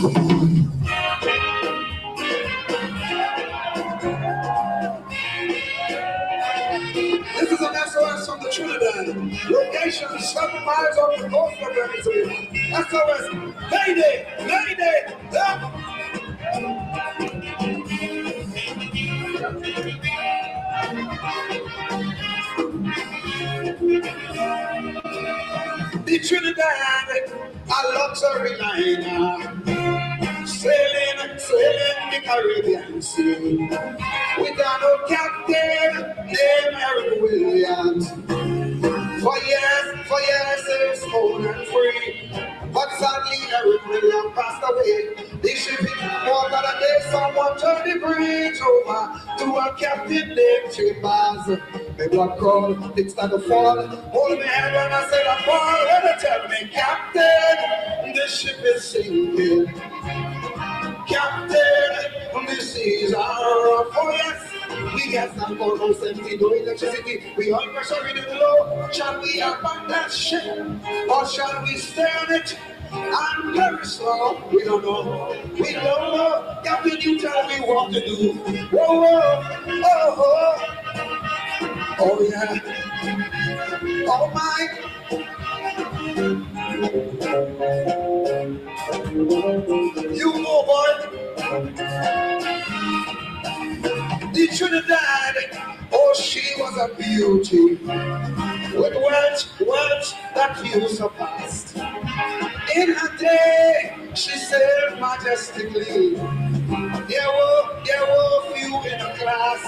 This is an SOS from the Trinidad. Location 7 miles off the coast of Venezuela. SOS, Mayday, Mayday, up. The Trinidad, a luxury liner, sailing the Caribbean Sea. With an captain named Eric Williams. For years, it's old and free. But sadly, Eric Williams passed away. The ship hit water and day someone turned the bridge over to a captain named Chambers. The blood crawled, things started to fall. Hold me hand when I said I fall. When they tell me, Captain, the ship is sinking. Captain, the seas are rough. Oh yes. We get some almost empty, no electricity. We all pressure in the low. Shall we abandon that ship? Or shall we stay on it and perish slow? We don't know. We don't know. Captain, you tell me what to do. Whoa, whoa, oh, oh. Oh, yeah. Oh, my. You know, boy. The Trinidad, oh, she was a beauty, with words that few surpassed. In her day, she sailed majestically. There were few in her class.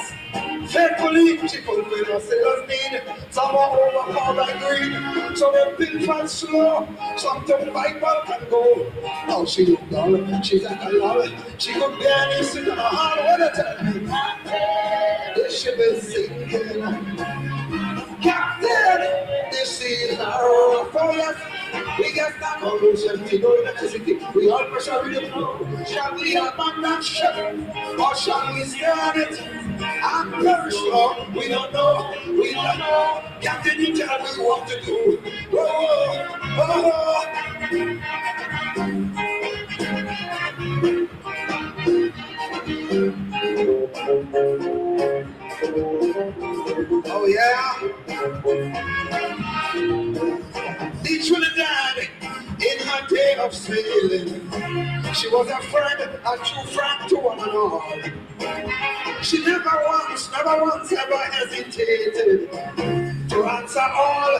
Faithfully, she fulfilled her sailor's need. Some were overpowered by greed, so they built and slow. Some took Bible and go. Oh, she looked dull, she's like a lull. She could barely sit on her heart. What a time! The ship is sinking. Captain, the seas are rough. Oh, yes. We get that pollution, we know electricity, we all pressure in the flow. Shall we abandon that ship, or shall we stay on it and perish slow? We don't know, we don't know. Captain, you tell me what to do. Oh, oh, oh. Oh yeah. The Trinidad, in her day of sailing, she was a friend, a true friend to one and all. She never once ever hesitated to answer all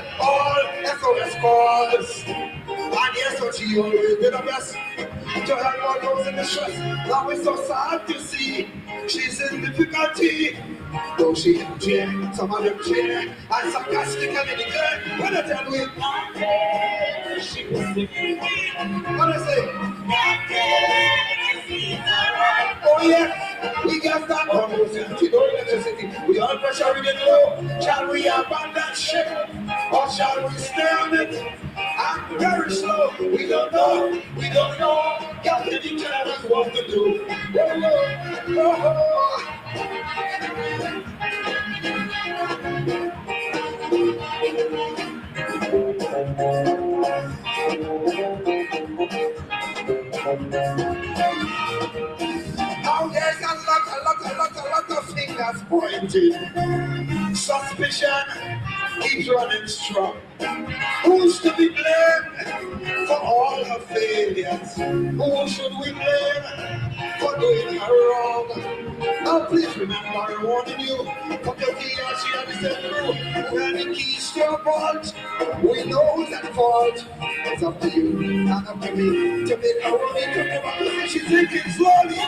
SOS calls. And yes, so she always did her best to help all those in the stress. Now it's so sad to see she's in difficulty. Though she can cheer, some of them cheer, and sarcastically declare, when I tell me, she was sick. What I say? Oh yeah, we got that almost empty, no electricity. We all pressure in the low. Shall we abandon ship, or shall we stay on it and very slow? We don't know, we don't know. Captain, you tell us what to do. Oh, oh, now there's a lot of fingers pointing. Suspicion keeps running strong. Who's to be blamed for all her failures? Who should we blame for doing her wrong? Now please remember I warning you, put your key as she had said through. Who had the keys to your vault? We know who's at fault. It's up to you and up to me to make our way to the bottom. She's sinking slowly.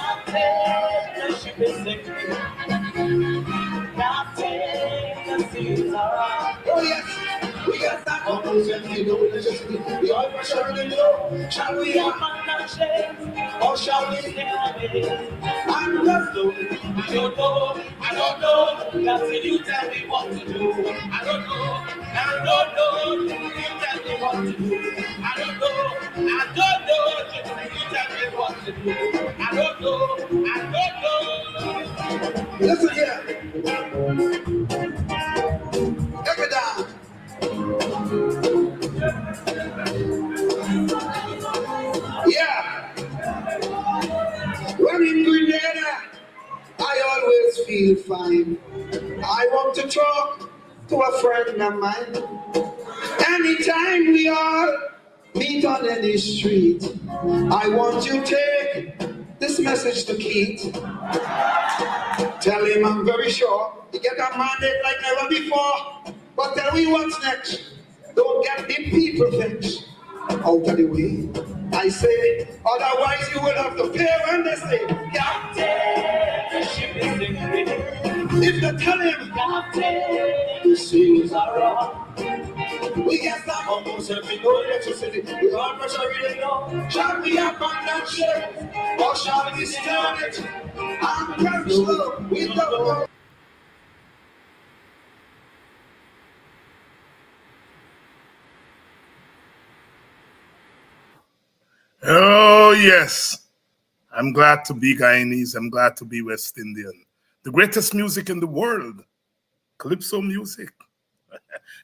She is sinking. Oh yes, we got that almost empty, no electricity. We all pressure in the low. Shall we abandon that ship, or shall we stay on it? And let's do it. I don't know. That's you tell me what to do. I don't know. You tell me what to do. I don't know. You tell me what to do. I don't know. Listen here. Take it down. Yeah. to a friend of mine. Anytime we all meet on any street, I want you to take this message to Keith. Tell him I'm very sure he get a mandate like never before. But tell me what's next. Don't get the people vexed. Out of the way, I say, otherwise you will have to pay when they say, Captain, the ship is sinking. If they tell him, Captain, the seas are wrong. We get some almost every no electricity. With all pressure really low. Shall we abandon ship? Or shall we stand it? And very slow, we don't know. Oh, yes. I'm glad to be Guyanese. I'm glad to be West Indian. The greatest music in the world, Calypso music.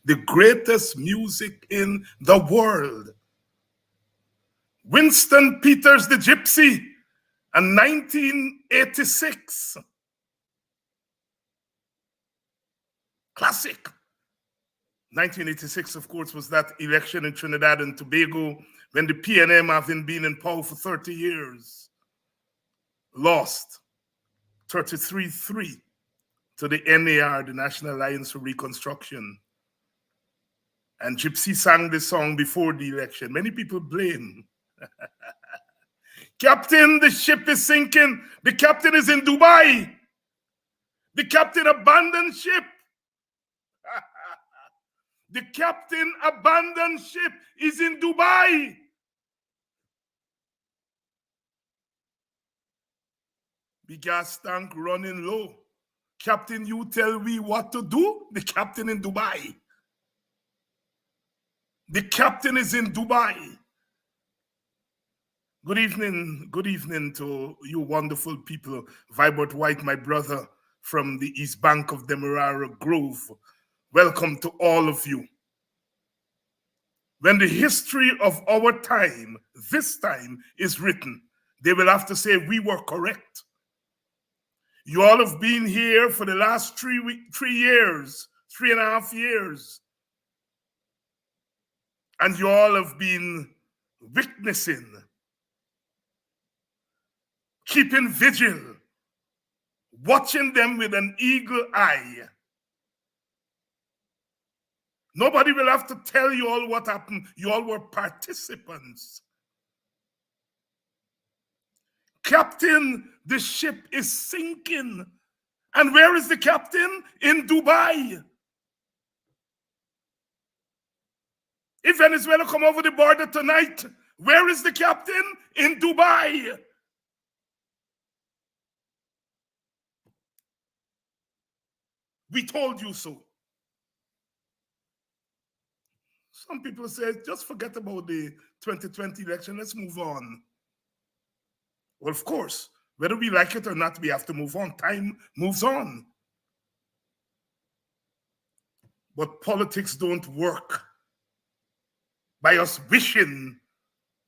The greatest music in the world. Winston Peters the Gypsy, and 1986. Classic. 1986, of course, was that election in Trinidad and Tobago when the PNM, having been in power for 30 years, lost 33-3 to the NAR, the National Alliance for Reconstruction. And Gypsy sang this song before the election. Many people blame. Captain, the ship is sinking. The captain is in Dubai. The captain abandoned ship. The captain abandoned ship is in Dubai. The gas tank running low. Captain, you tell me what to do? The captain in Dubai. The captain is in Dubai. Good evening to you wonderful people. Vibert White, my brother from the East Bank of Demerara Grove. Welcome to all of you. When the history of our time, this time, is written, they will have to say we were correct. You all have been here for the last 3 years, 3.5 years. And you all have been witnessing, keeping vigil, watching them with an eagle eye. Nobody will have to tell you all what happened. You all were participants. Captain, the ship is sinking. And where is the captain? In Dubai. If Venezuela come over the border tonight, where is the captain? In Dubai. We told you so. Some people say, just forget about the 2020 election, let's move on. Well, of course, whether we like it or not, we have to move on. Time moves on. But politics don't work by us wishing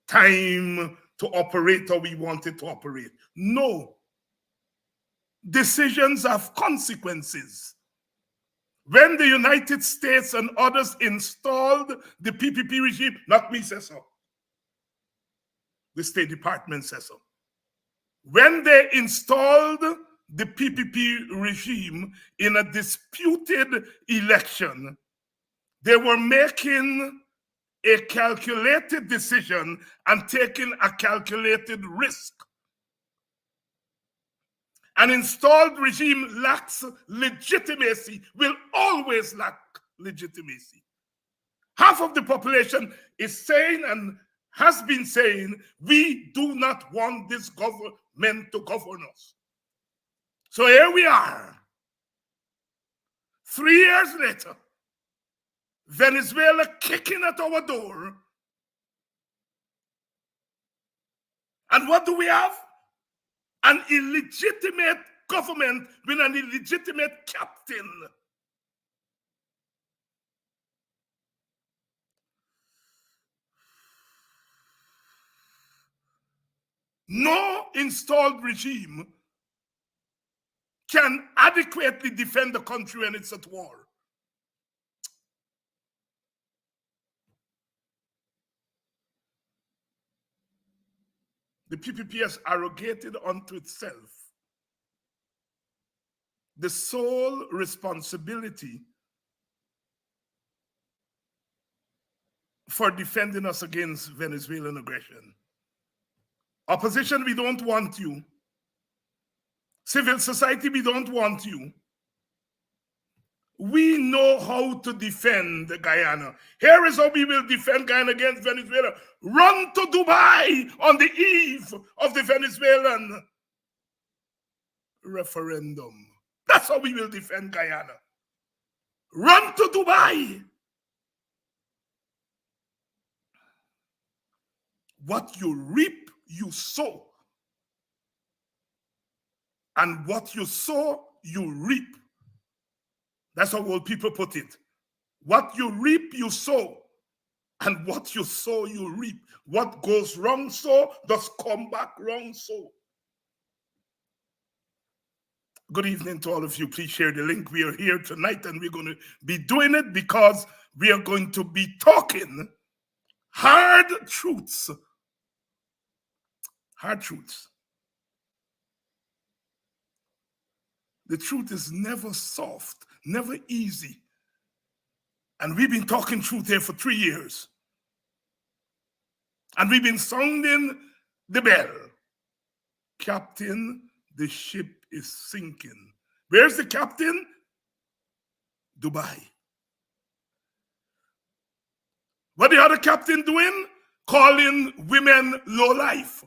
time to operate how we want it to operate. No. Decisions have consequences. When the United States and others installed the PPP regime, not me says so. The State Department says so. When they installed the PPP regime in a disputed election, they were making a calculated decision and taking a calculated risk. An installed regime lacks legitimacy, will always lack legitimacy. Half of the population is saying and has been saying, we do not want this government to govern us. So here we are. 3 years later, Venezuela kicking at our door. And what do we have? An illegitimate government with an illegitimate captain. No installed regime can adequately defend the country when it's at war. the PPP has arrogated unto itself the sole responsibility for defending us against Venezuelan aggression. Opposition, we don't want you. Civil society, we don't want you. We know how to defend Guyana. Here is how we will defend Guyana against Venezuela. Run to Dubai on the eve of the Venezuelan referendum. That's how we will defend Guyana. Run to Dubai. What you reap, you sow. And what you sow, you reap. That's how old people put it. What you reap, you sow. And what you sow, you reap. What goes wrong so does come back wrong so. Good evening to all of you. Please share the link. We are here tonight and we're going to be doing it because we are going to be talking hard truths. Hard truths. The truth is never soft, never easy. And we've been talking truth here for 3 years. And we've been sounding the bell. Captain, the ship is sinking. Where's the captain? Dubai. What the other captain doing? Calling women low life.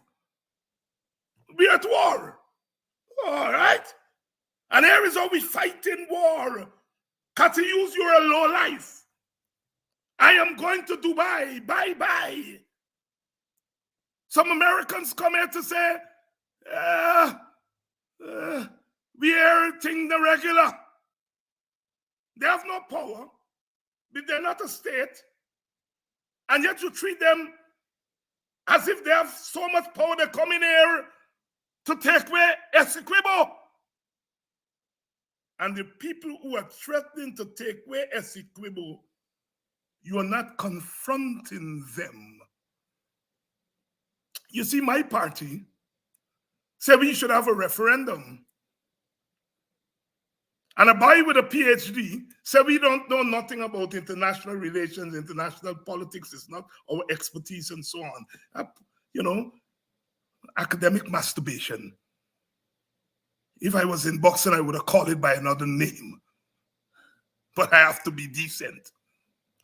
We're at war. All right? And here is how we fight in war. Cathy Hughes, you're a low life. I am going to Dubai. Bye-bye. Some Americans come here to say, we are thing the regular. They have no power, but they're not a state. And yet you treat them as if they have so much power. They come in here to take away Essequibo. And the people who are threatening to take away Essequibo, you are not confronting them. You see, my party said we should have a referendum. And a boy with a PhD said we don't know nothing about international relations, international politics. It's not our expertise and so on. You know, academic masturbation. If I was in boxing, I would have called it by another name. But I have to be decent.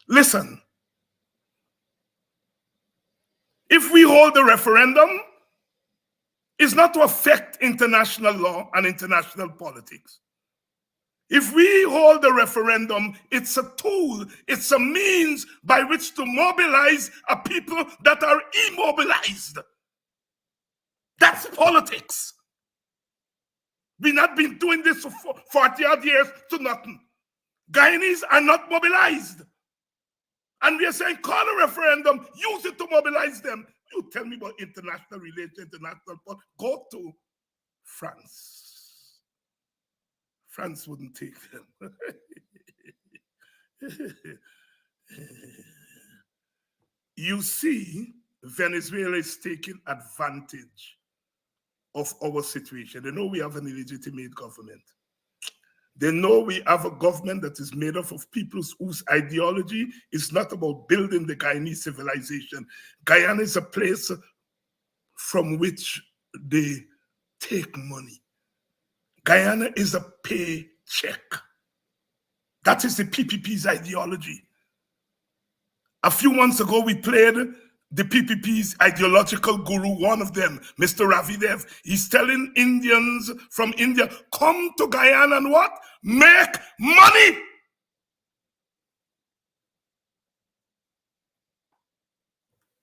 Listen. If we hold a referendum, it's not to affect international law and international politics. If we hold a referendum, it's a tool, it's a means by which to mobilize a people that are immobilized. That's politics. We've not been doing this for 40-odd years to nothing. Guyanese are not mobilized. And we are saying, call a referendum, use it to mobilize them. You tell me about international relations, international politics. Go to France. France wouldn't take them. You see, Venezuela is taking advantage of our situation. They know we have an illegitimate government. They know we have a government that is made up of people whose ideology is not about building the Guyanese civilization. Guyana is a place from which they take money. Guyana is a paycheck. That is the PPP's ideology. A few months ago, we played the PPP's ideological guru, one of them, Mr. Ravidev. He's telling Indians from India, come to Guyana and what? Make money.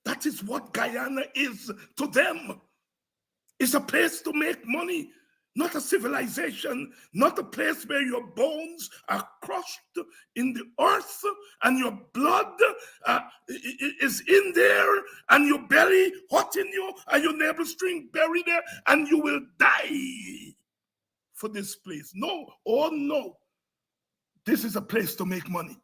That is what Guyana is to them. It's a place to make money. Not a civilization, not a place where your bones are crushed in the earth and your blood is in there and your belly hot in you and your navel string buried there and you will die for this place. No, oh no. This is a place to make money.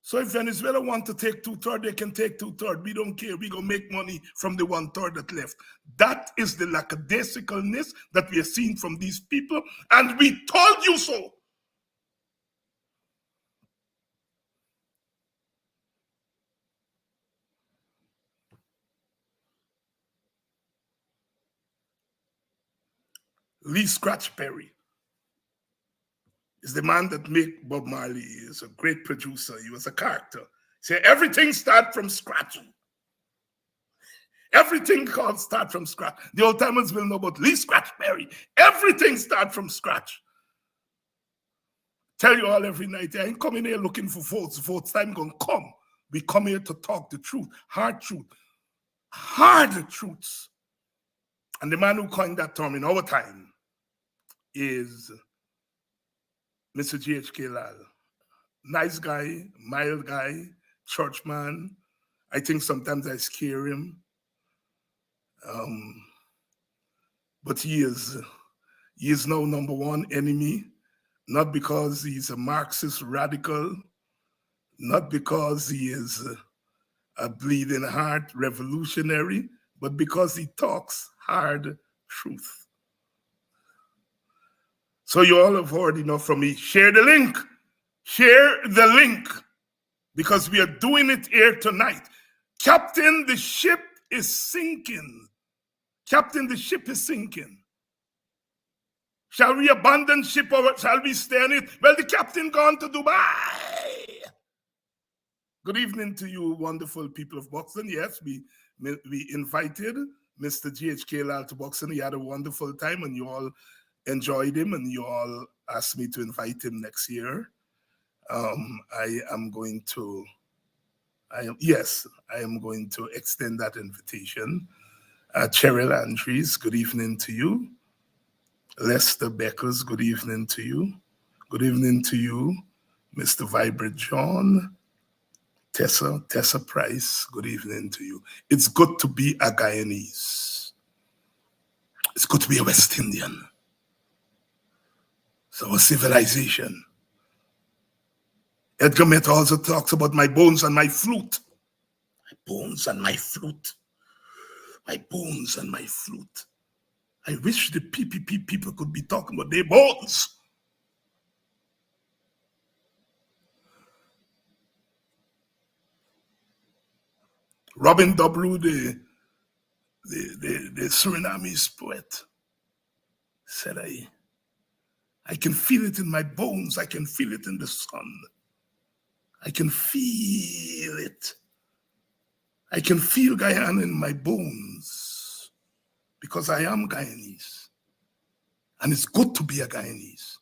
So if Venezuela want to take 2/3, they can take 2/3. We don't care. We gonna make money from the 1/3 that left. That is the lackadaisicalness that we are seeing from these people, and we told you so. Lee Scratch Perry is the man that made Bob Marley. He is a great producer. He was a character. Say everything start from scratch. Everything called start from scratch. The old timers will know about Lee Scratch Perry. Everything start from scratch. Tell you all every night, I ain't coming here looking for votes. Votes time gonna come. We come here to talk the truth, hard truths. And the man who coined that term in our time is Mr. GHK Lall. Nice guy, mild guy, churchman. I think sometimes I scare him. But he is now number one enemy, not because he's a Marxist radical, not because he is a bleeding heart revolutionary, but because he talks hard truth. So you all have heard enough from me. Share the link. Share the link, because we are doing it here tonight. Captain, the ship is sinking. Captain, the ship is sinking. Shall we abandon ship or shall we stay on it? Well, the captain gone to Dubai. Good evening to you, wonderful people of Buxton. Yes, we invited Mr. GHK Lall to Buxton. He had a wonderful time, and you all enjoyed him, and you all asked me to invite him next year. I am going to extend that invitation. Cheryl Andrews, good evening to you. Lester Beckers, good evening to you. Good evening to you, Mr. Vibrant John. Tessa Price, good evening to you. It's good to be a Guyanese. It's good to be a West Indian. It's our civilization. Edgar Mett also talks about my bones and my flute. My bones and my flute. My bones and my flute. I wish the PPP people could be talking about their bones. Robin W., the Surinamese poet, said, I can feel it in my bones. I can feel it in the sun. I can feel it. I can feel Guyana in my bones because I am Guyanese. And it's good to be a Guyanese.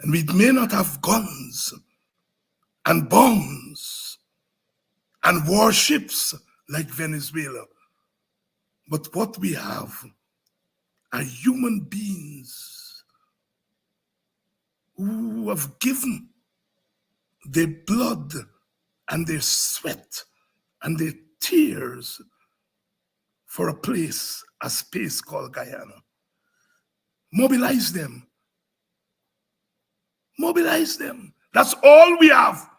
And we may not have guns and bombs and warships like Venezuela, but what we have are human beings who have given their blood and their sweat and their tears for a space called Guyana. Mobilize them. Mobilize them. That's all we have.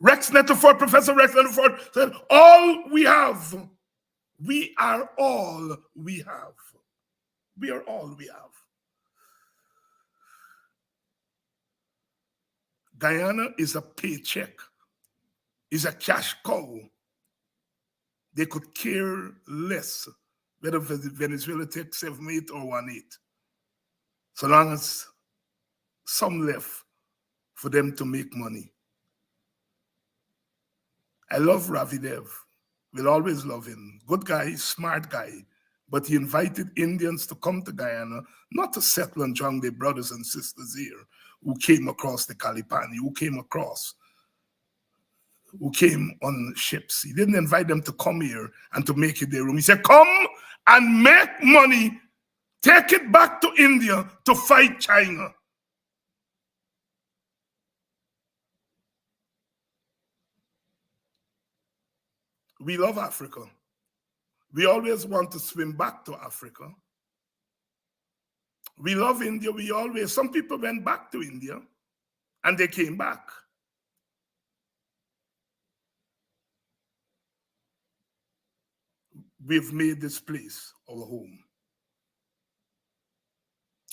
Professor Rex Netterford said, all we have. We are all we have. We are all we have. Guyana is a paycheck, is a cash cow. They could care less whether Venezuela takes 7-8 or 1-8, so long as some left for them to make money. I love Ravi Dev. We'll always love him. Good guy, smart guy. But he invited Indians to come to Guyana, not to settle and join their brothers and sisters here who came across the Kalipani, who came on ships. He didn't invite them to come here and to make it their room. He said, come and make money, take it back to India to fight China. We love Africa. We always want to swim back to Africa. We love India. Some people went back to India and they came back. we've made this place our home.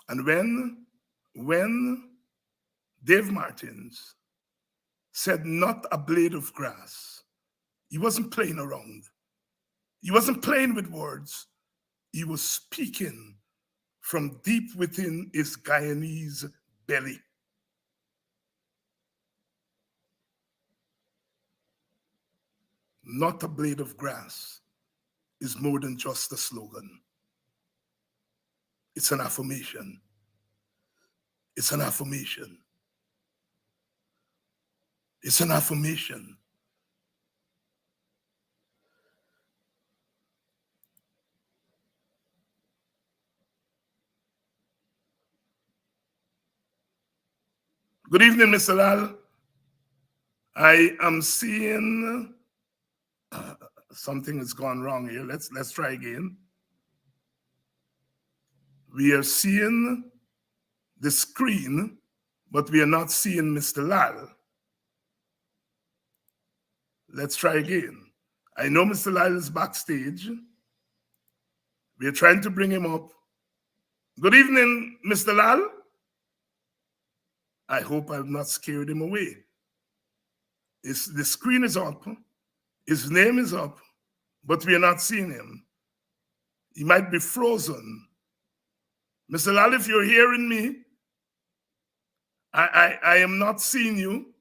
And when Dave Martins said not a blade of grass, he wasn't playing around. He wasn't playing with words. He was speaking from deep within his Guyanese belly. Not a blade of grass is more than just a slogan. It's an affirmation. It's an affirmation. It's an affirmation. Good evening, Mr. Lall. I am seeing something has gone wrong here. Let's try again. We are seeing the screen, but we are not seeing Mr. Lall. Let's try again. I know Mr. Lall is backstage. We are trying to bring him up. Good evening, Mr. Lall. I hope I've not scared him away. The screen is up. His name is up, but we are not seeing him. He might be frozen. Mr. Lall, if you're hearing me, I am not seeing you.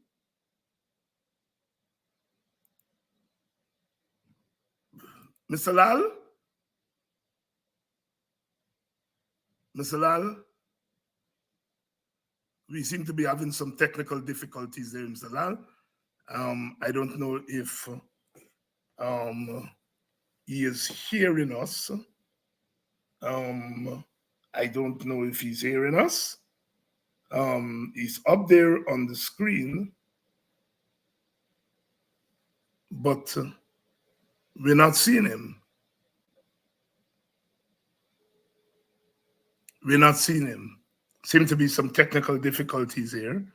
Mr. Lall? Mr. Lall? We seem to be having some technical difficulties there, Mr. Lall. I don't know if he is hearing us. I don't know if he's hearing us. He's up there on the screen, but we're not seeing him. We're not seeing him. Seem to be some technical difficulties here.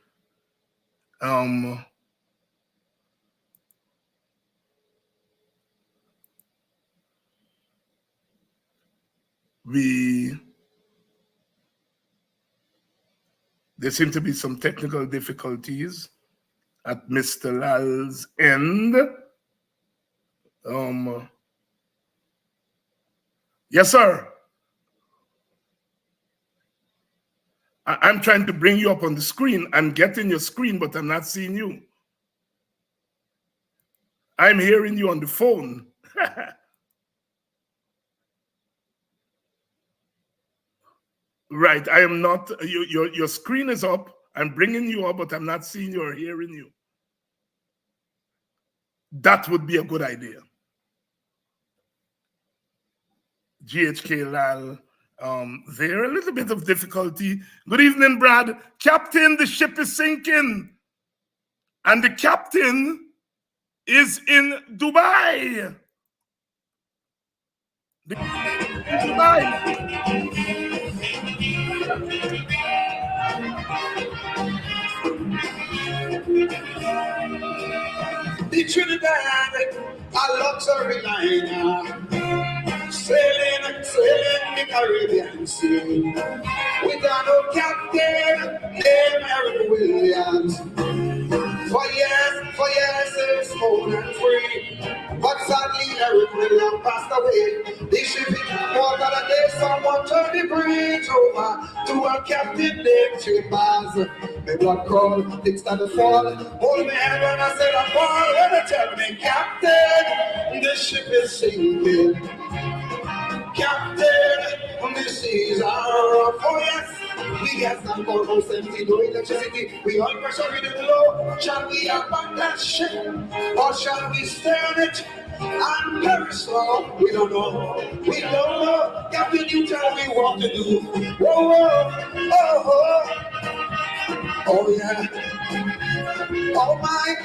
There seem to be some technical difficulties at Mr. Lall's end. Yes, sir. I'm trying to bring you up on the screen. I'm getting your screen, but I'm not seeing you. I'm hearing you on the phone. Right, I am not, your screen is up. I'm bringing you up, but I'm not seeing you or hearing you. That would be a good idea. GHK Lall, there a little bit of difficulty. Good evening, Brad. Captain, the ship is sinking. And the captain is in Dubai. The Trinidad, a luxury liner, sailing the Caribbean Sea. Without no captain named Eric Williams. For years, it's smooth and free. But sadly, Eric Williams passed away. The ship in water that day, someone turned the bridge over to a captain named Chambers. My blood crawled, things started to fall. Hold my hand when I said I fall. When they tell me, Captain, the ship is sinking. Captain, the seas are rough. Oh yes, we got some more house empty, no electricity. We all pressure with the low. Shall we abandon that ship, or shall we stay on it and perish slow? We don't know. We don't know. Captain, you tell me what to do. Whoa, whoa, oh, oh, oh yeah. Oh my.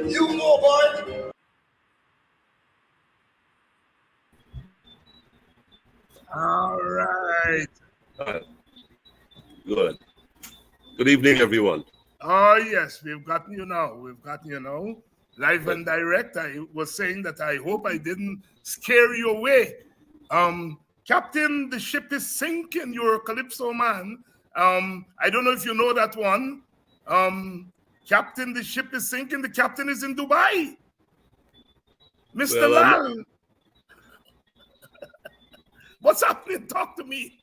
You go, boy. All right. Good. Good evening, everyone. Oh, yes, we've gotten you now. We've gotten you now. Live and direct. I was saying that I hope I didn't scare you away. Captain, the ship is sinking. You're a Calypso man. I don't know if you know that one. Captain, the ship is sinking. The captain is in Dubai. Mr. Lall. What's happening? Talk to me.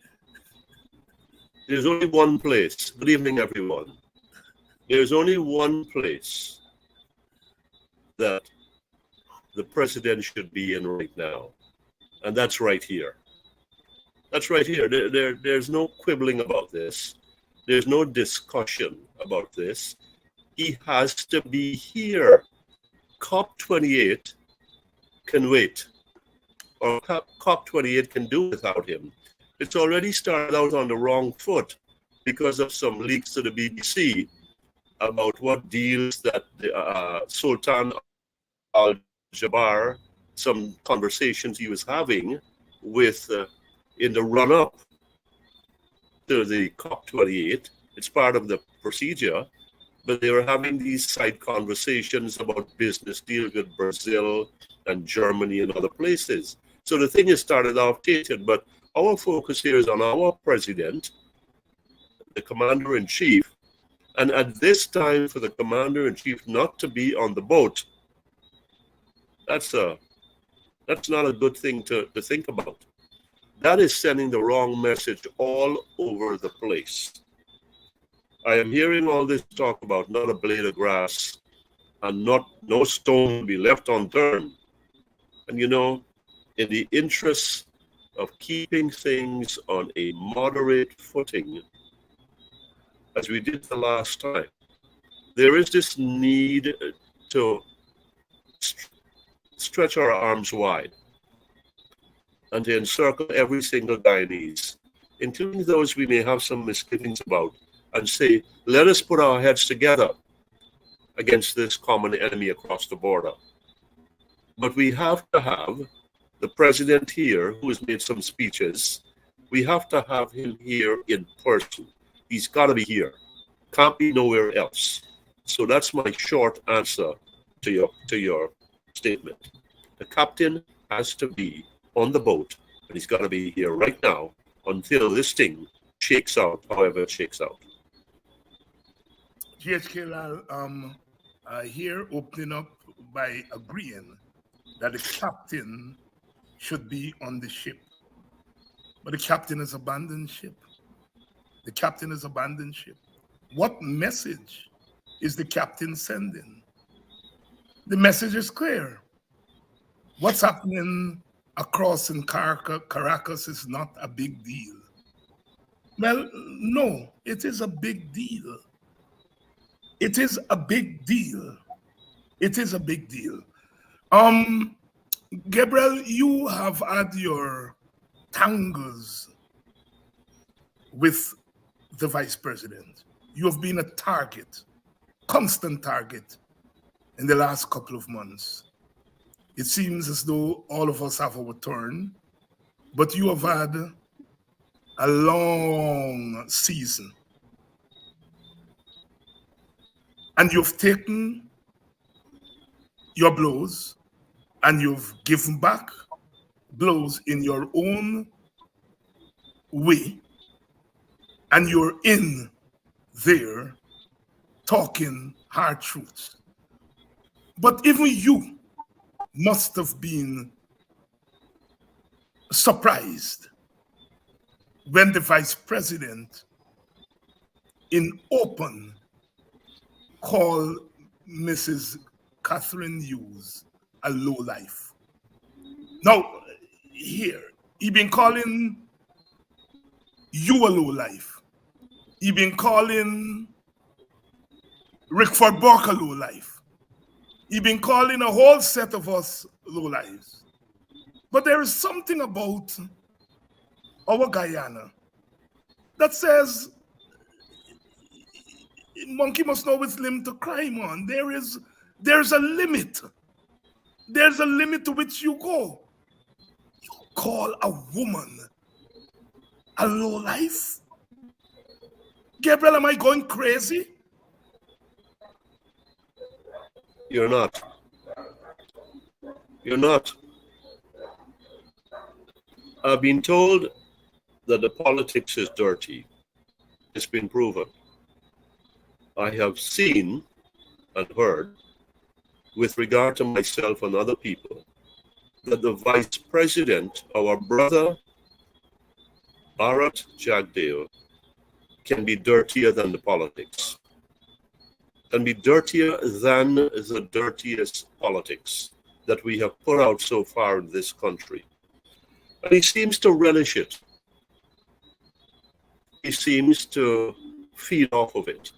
There's only one place. Good evening, everyone. There's only one place that the president should be in right now, and that's right here. That's right here. There's no quibbling about this. There's no discussion about this. He has to be here. COP28 can wait, or COP28 can do without him. It's already started out on the wrong foot because of some leaks to the BBC about what deals that Sultan Al-Jaber, some conversations he was having with in the run-up to the COP28. It's part of the procedure, but they were having these side conversations about business deals with Brazil and Germany and other places. So the thing has started off tainted, but our focus here is on our president, the commander-in-chief, and at this time for the commander-in-chief not to be on the boat, that's not a good thing to think about. That is sending the wrong message all over the place. I am hearing all this talk about not a blade of grass and no stone be left unturned. And in the interest of keeping things on a moderate footing, as we did the last time, there is this need to stretch our arms wide and to encircle every single Guyanese, including those we may have some misgivings about, and say, let us put our heads together against this common enemy across the border. But we have to have the president here, who has made some speeches. We have to have him here in person. He's got to be here. Can't be nowhere else. So that's my short answer to your statement. The captain has to be on the boat, and he's got to be here right now until this thing shakes out, however it shakes out. GHK Lall, here opening up by agreeing that the captain should be on the ship. But the captain has abandoned ship. The captain has abandoned ship. What message is the captain sending? The message is clear. What's happening across in Caracas is not a big deal. Well, no, it is a big deal. It is a big deal. It is a big deal. Gabriel, you have had your tangles with the vice president. You have been a target, constant target in the last couple of months. It seems as though all of us have our turn, but you have had a long season. And you've taken your blows and you've given back blows in your own way. And you're in there talking hard truths. But even you must have been surprised when the vice president in open called Mrs. Catherine Hughes a lowlife. Now, here, he been calling you a lowlife. He been calling Rickford Burke a lowlife. He been calling a whole set of us lowlives. But there is something about our Guyana that says monkey must know which limb to climb on. There's a limit. There's a limit to which you go. You call a woman a lowlife? Gabriel, am I going crazy? You're not. You're not. I've been told that the politics is dirty. It's been proven. I have seen and heard, with regard to myself and other people, that the vice president, our brother, Bharat Jagdeo, can be dirtier than the politics, can be dirtier than the dirtiest politics that we have put out so far in this country. And he seems to relish it. He seems to feed off of it,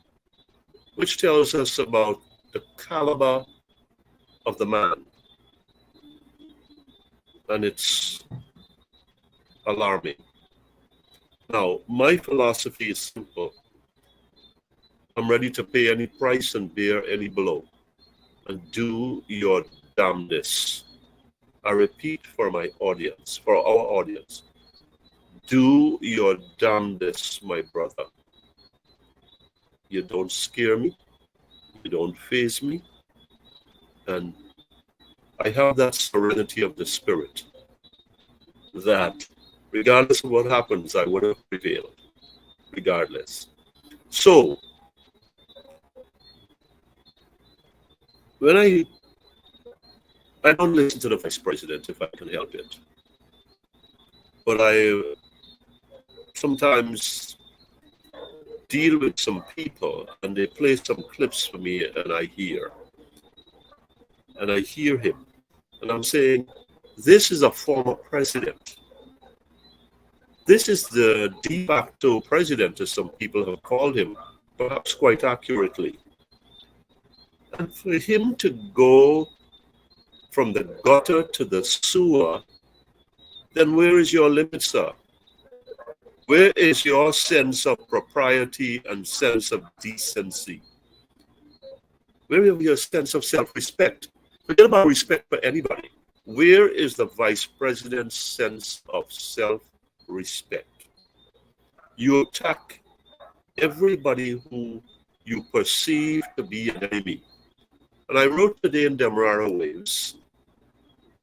which tells us about the caliber of the man. And it's alarming. Now, my philosophy is simple. I'm ready to pay any price and bear any blow. And do your damnness. I repeat for my audience, for our audience. Do your damnness, my brother. You don't scare me. You don't faze me. And I have that serenity of the spirit that regardless of what happens, I would have prevailed, regardless. So, when I don't listen to the vice president if I can help it, but I sometimes deal with some people and they play some clips for me and I hear him, and I'm saying, this is a former president. This is the de facto president, as some people have called him, perhaps quite accurately. And for him to go from the gutter to the sewer, then where is your limit, sir? Where is your sense of propriety and sense of decency? Where is your sense of self-respect? Forget about respect for anybody. Where is the vice president's sense of self-respect? You attack everybody who you perceive to be an enemy. And I wrote today in Demerara Waves,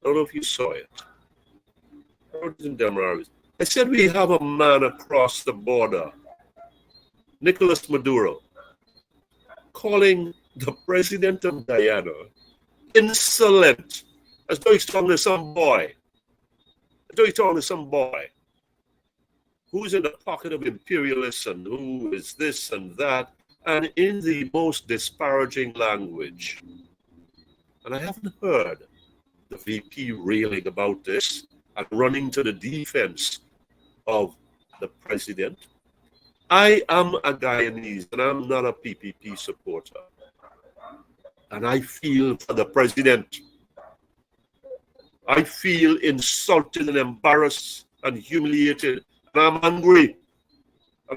I don't know if you saw it. I wrote it in Demerara Waves. I said we have a man across the border, Nicolas Maduro, calling the president of Guyana insolent, as though he's talking to some boy. As though he's talking to some boy who's in the pocket of imperialists and who is this and that, and in the most disparaging language. And I haven't heard the VP railing about this and running to the defense of the president. I am a Guyanese and I'm not a PPP supporter. And I feel for the president. I feel insulted and embarrassed and humiliated. And I'm angry.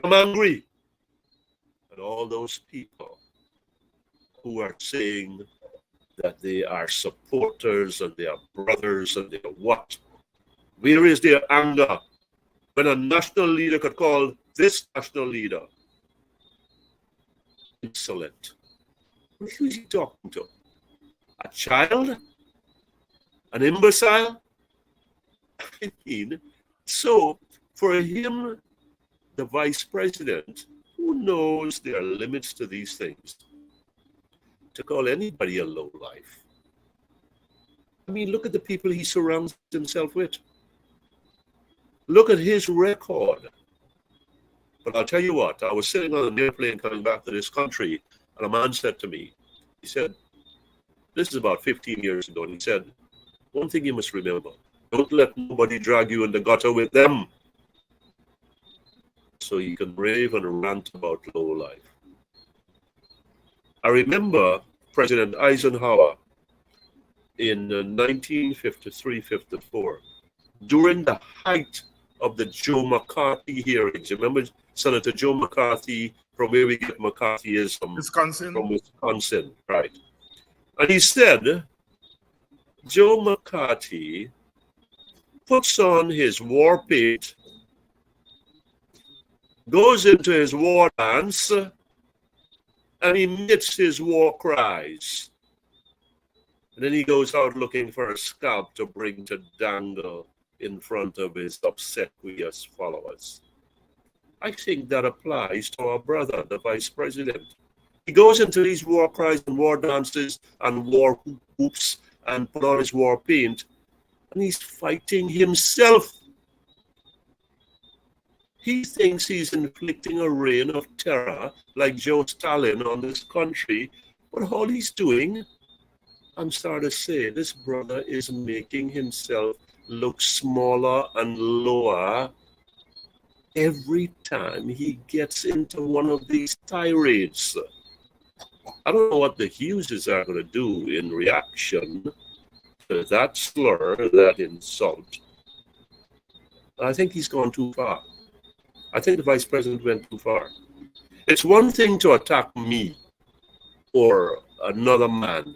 I'm angry. And all those people who are saying that they are supporters and they are brothers and they are what? Where is their anger when a national leader could call this national leader insolent? Who is he talking to? A child? An imbecile? I mean, so for him, the vice president, who knows there are limits to these things, to call anybody a lowlife. I mean, look at the people he surrounds himself with. Look at his record. But I'll tell you what, I was sitting on an airplane coming back to this country, and a man said to me, he said, this is about 15 years ago, and he said, one thing you must remember, don't let nobody drag you in the gutter with them. So you can rave and rant about low life. I remember President Eisenhower in 1953-54, during the height of the Joe McCarthy hearings. Remember Senator Joe McCarthy, from where we get McCarthyism? Wisconsin. From Wisconsin, right. And he said, Joe McCarthy puts on his war paint, goes into his war dance, and emits his war cries. And then he goes out looking for a scalp to bring to dangle in front of his obsequious followers. I think that applies to our brother, the vice president. He goes into these war cries and war dances and war whoops and put on his war paint, and he's fighting himself. He thinks he's inflicting a reign of terror like Joe Stalin on this country, but all he's doing, I'm sorry to say, this brother is making himself look smaller and lower every time he gets into one of these tirades. I don't know what the Hugheses are going to do in reaction to that slur, that insult. I think he's gone too far. I think the vice president went too far. It's one thing to attack me or another man,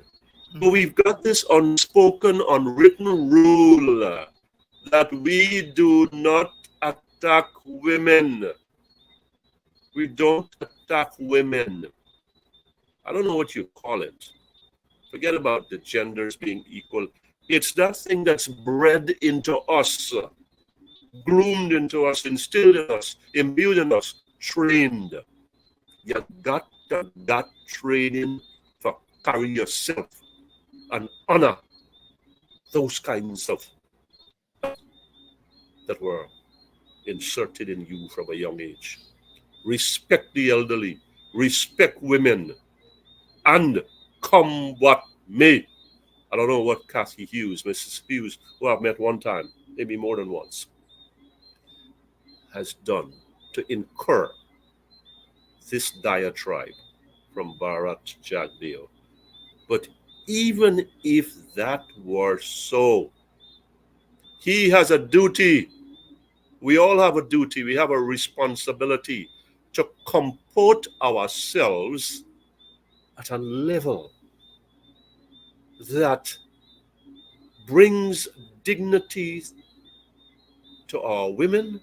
but we've got this unspoken, unwritten rule that we do not attack women. We don't attack women. I don't know what you call it. Forget about the genders being equal. It's that thing that's bred into us, groomed into us, instilled in us, imbued in us, trained. You got that training for carry yourself and honor those kinds of that were inserted in you from a young age. Respect the elderly, respect women, and come what may. I don't know what Kathy Hughes, Mrs. Hughes, who I've met one time, maybe more than once, has done to incur this diatribe from Bharat Jagdeo. But even if that were so, he has a duty. We all have a duty. We have a responsibility to comport ourselves at a level that brings dignity to our women,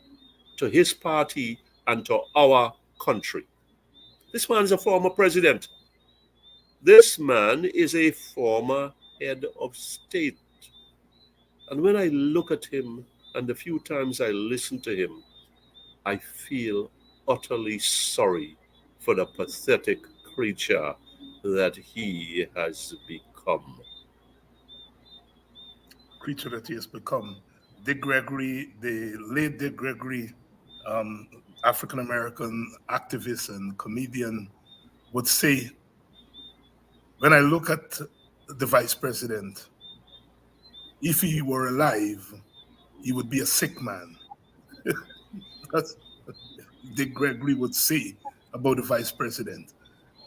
to his party, and to our country. This man is a former president. This man is a former head of state. And when I look at him, and the few times I listen to him, I feel utterly sorry for the pathetic creature that he has become. Creature that he has become. Dick Gregory, the late Dick Gregory, African-American activist and comedian, would say, when I look at the vice president, if he were alive, he would be a sick man. That's what Dick Gregory would say about the vice president.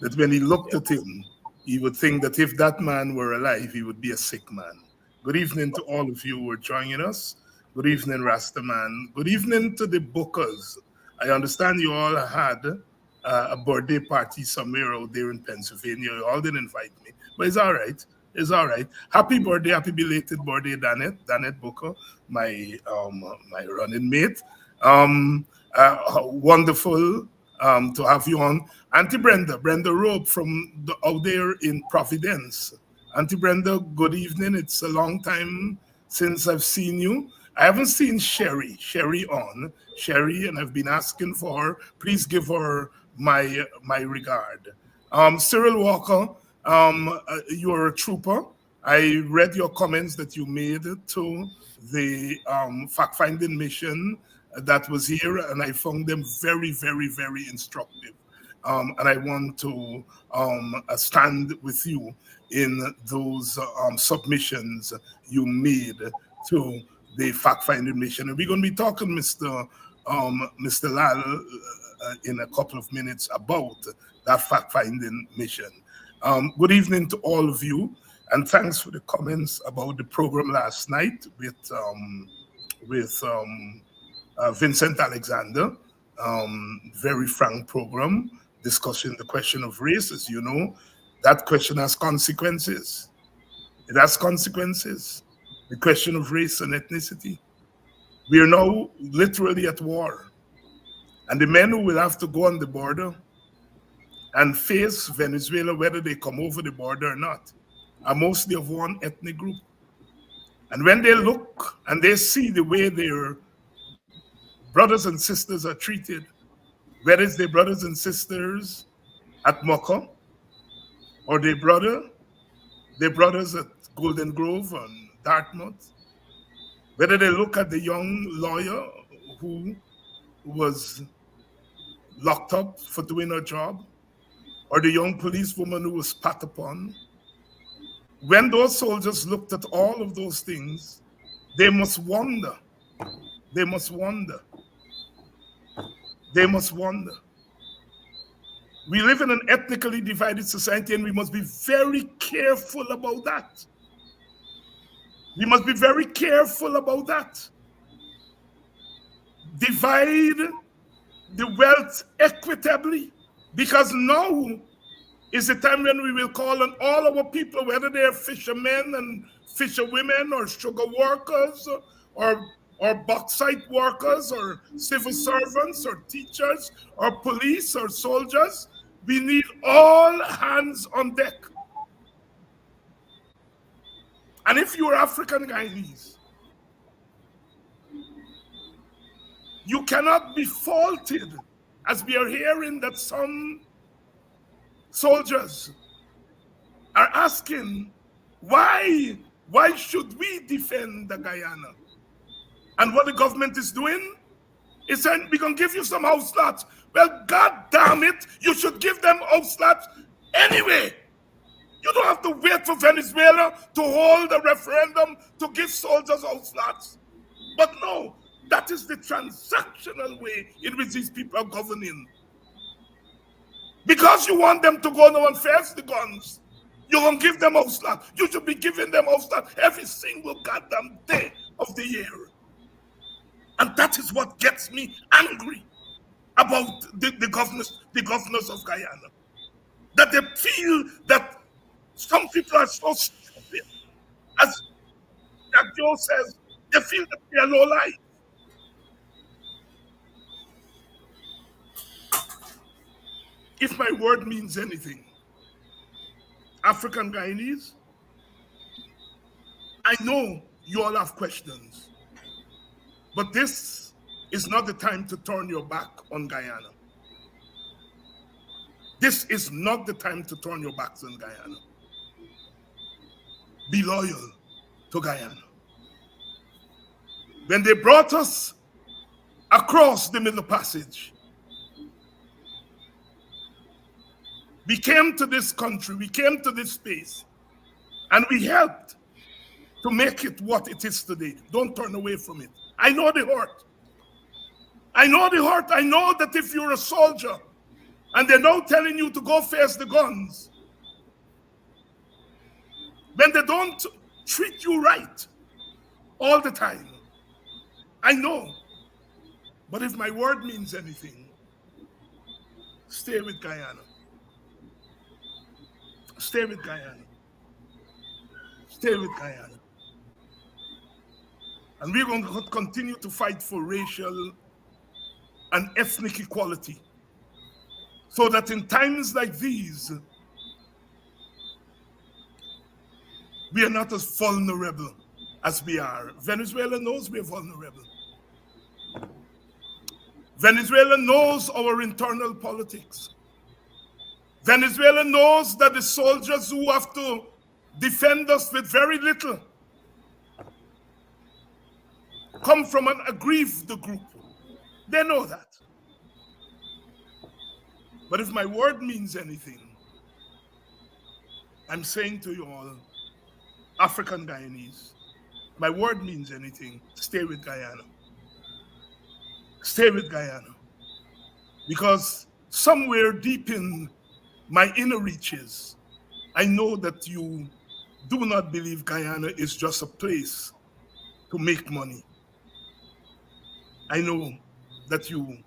That when he looked at him, he would think that if that man were alive, he would be a sick man. Good evening to all of you who are joining us. Good evening, Rastaman. Good evening to the bookers. I understand you all had a birthday party somewhere out there in Pennsylvania. You all didn't invite me, but it's all right. It's all right. Happy birthday, happy belated birthday, Danette Booker, my running mate. Wonderful to have you on. Auntie Brenda Robe from out there in Providence. Auntie Brenda, good evening. It's a long time since I've seen you. I haven't seen Sherry on. Sherry, and I've been asking for her. Please give her my regard. Cyril Walker, you're a trooper. I read your comments that you made to the fact-finding mission that was here, and I found them very, very, very instructive. And I want to stand with you in those submissions you made to the fact-finding mission. And we're going to be talking, Mr. Lall, in a couple of minutes about that fact-finding mission. Good evening to all of you, and thanks for the comments about the program last night with Vincent Alexander. Very frank program discussing the question of race. As you know, that question has consequences. It has consequences. The question of race and ethnicity. We are now literally at war. And the men who will have to go on the border and face Venezuela, whether they come over the border or not, are mostly of one ethnic group. And when they look and they see the way their brothers and sisters are treated, whether it's their brothers and sisters at Moko or their brothers at Golden Grove and Dartmouth, whether they look at the young lawyer who was locked up for doing her job, or the young policewoman who was spat upon, when those soldiers looked at all of those things, they must wonder. They must wonder. They must wonder. We live in an ethnically divided society, and we must be very careful about that. We must be very careful about that. Divide the wealth equitably, because now is the time when we will call on all our people, whether they are fishermen and fisherwomen or sugar workers or bauxite workers or civil servants or teachers or police or soldiers. We need all hands on deck. And if you are African Guyanese, you cannot be faulted, as we are hearing that some soldiers are asking, why should we defend the Guyana? And what the government is doing is saying, we're going to give you some house slots. Well, God damn it, you should give them house slots anyway. You don't have to wait for Venezuela to hold a referendum to give soldiers house slots. But no, that is the transactional way in which these people are governing. Because you want them to go now and face the guns, you're going to give them house slots. You should be giving them house slots every single goddamn day of the year. And that is what gets me angry about the governors of Guyana. That they feel that some people are so stupid. As Jack Joe says, they feel that they are low life. If my word means anything, African Guyanese, I know you all have questions, but this is not the time to turn your back on Guyana. This is not the time to turn your backs on Guyana. Be loyal to Guyana. When they brought us across the Middle Passage, we came to this country, we came to this space, and we helped to make it what it is today. Don't turn away from it. I know the hurt. I know the hurt. I know that if you're a soldier and they're now telling you to go face the guns, when they don't treat you right all the time, I know. But if my word means anything, stay with Guyana. Stay with Guyana. Stay with Guyana. And we're going to continue to fight for racial and ethnic equality, so that in times like these, we are not as vulnerable as we are. Venezuela knows we are vulnerable. Venezuela knows our internal politics. Venezuela knows that the soldiers who have to defend us with very little come from an aggrieved group. They know that. But if my word means anything, I'm saying to you all, African Guyanese, my word means anything, stay with Guyana. Stay with Guyana. Because somewhere deep in my inner reaches, I know that you do not believe Guyana is just a place to make money. I know that you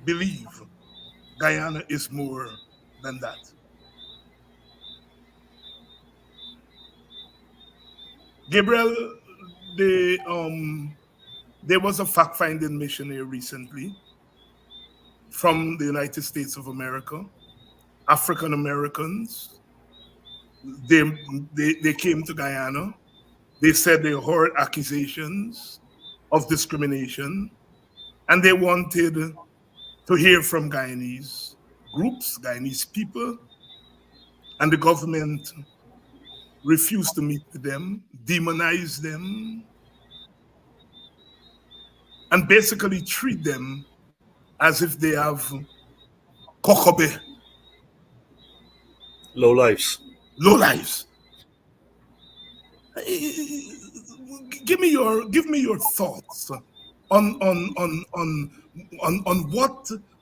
believe Guyana is more than that. Gabriel, there was a fact-finding mission here recently from the United States of America. African Americans they, they came to Guyana. They said they heard accusations of discrimination, and they wanted to hear from Guyanese groups, Guyanese people, and the government refused to meet with them, demonized them, and basically treat them as if they have kokobe, Low lives. low lives. Give me your thoughts on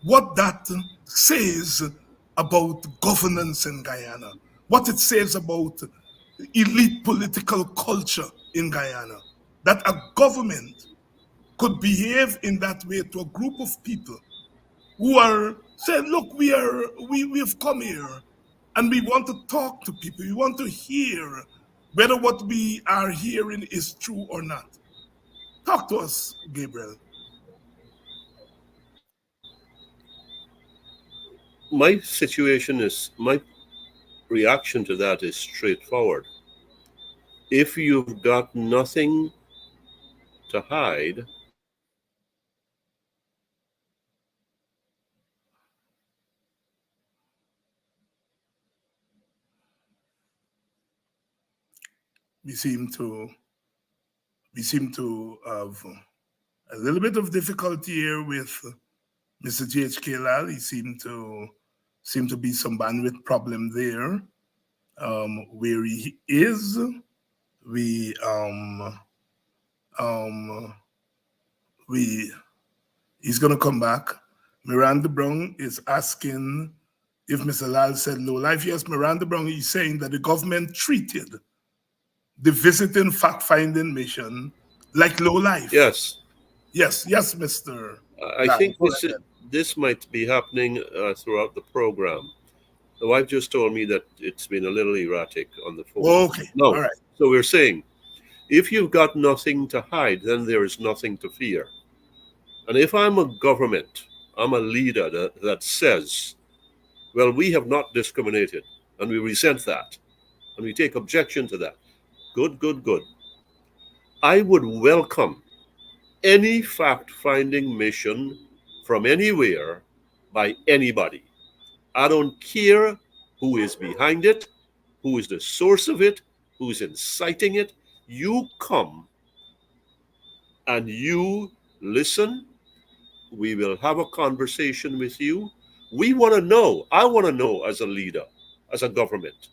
what that says about governance in Guyana, what it says about elite political culture in Guyana, that a government could behave in that way to a group of people who are saying, look, we've come here and we want to talk to people. We want to hear whether what we are hearing is true or not. Talk to us, Gabriel. My situation is, my reaction to that is straightforward. If you've got nothing to hide, We seem to have a little bit of difficulty here with Mr. GHK Lall. He seem to be some bandwidth problem there. Where he is, we he's gonna come back. Miranda Brown is asking if Mr. Lall said low life. Yes, Miranda Brown is saying that the government treated the visiting fact-finding mission like low life. yes, Yes, Mr. I Lall, think go this ahead. this might be happening throughout the program. The wife just told me that it's been a little erratic on the phone. Okay, No, all right. so we're saying, if you've got nothing to hide, then there is nothing to fear. And if I'm a government, I'm a leader that says, well, we have not discriminated, and we resent that, and we take objection to that. Good. I would welcome any fact-finding mission from anywhere by anybody. I don't care who is behind it, who is the source of it, who's inciting it. You come and you listen. We will have a conversation with you. We want to know, I want to know as a leader, as a government,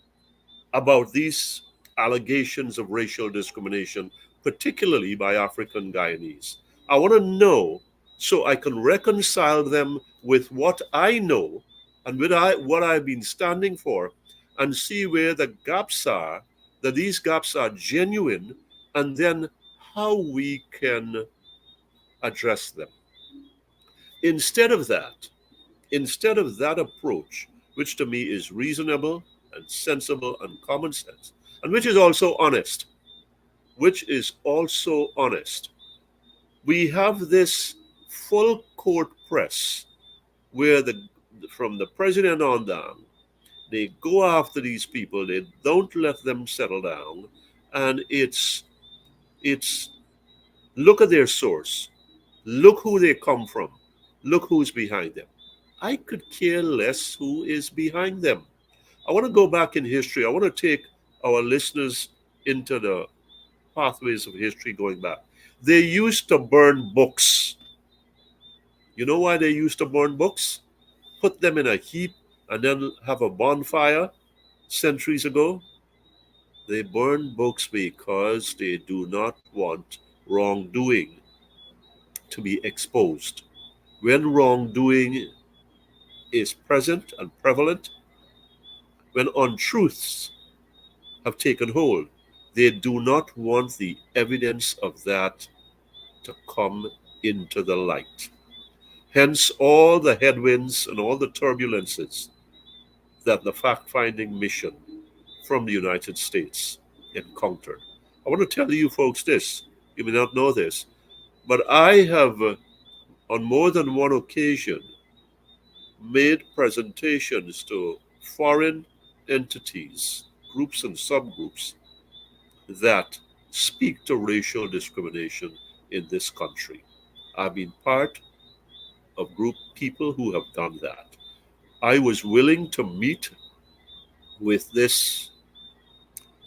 about these allegations of racial discrimination, particularly by African Guyanese. I want to know so I can reconcile them with what I know and with what I've been standing for, and see where the gaps are, that these gaps are genuine, and then how we can address them. Instead of that approach, which to me is reasonable and sensible and common sense, and which is also honest, we have this full court press where from the president on down, they go after these people, they don't let them settle down, and it's look at their source, look who they come from, look who's behind them. I could care less who is behind them. I want to go back in history. I want to take our listeners into the pathways of history going back. They used to burn books. You know why they used to burn books? Put them in a heap and then have a bonfire centuries ago. They burn books because they do not want wrongdoing to be exposed. When wrongdoing is present and prevalent, when untruths have taken hold, they do not want the evidence of that to come into the light. Hence, all the headwinds and all the turbulences that the fact finding mission from the United States encountered. I want to tell you folks this. You may not know this, but I have, on more than one occasion, made presentations to foreign entities groups and subgroups that speak to racial discrimination in this country. I've been part of group people who have done that. I was willing to meet with this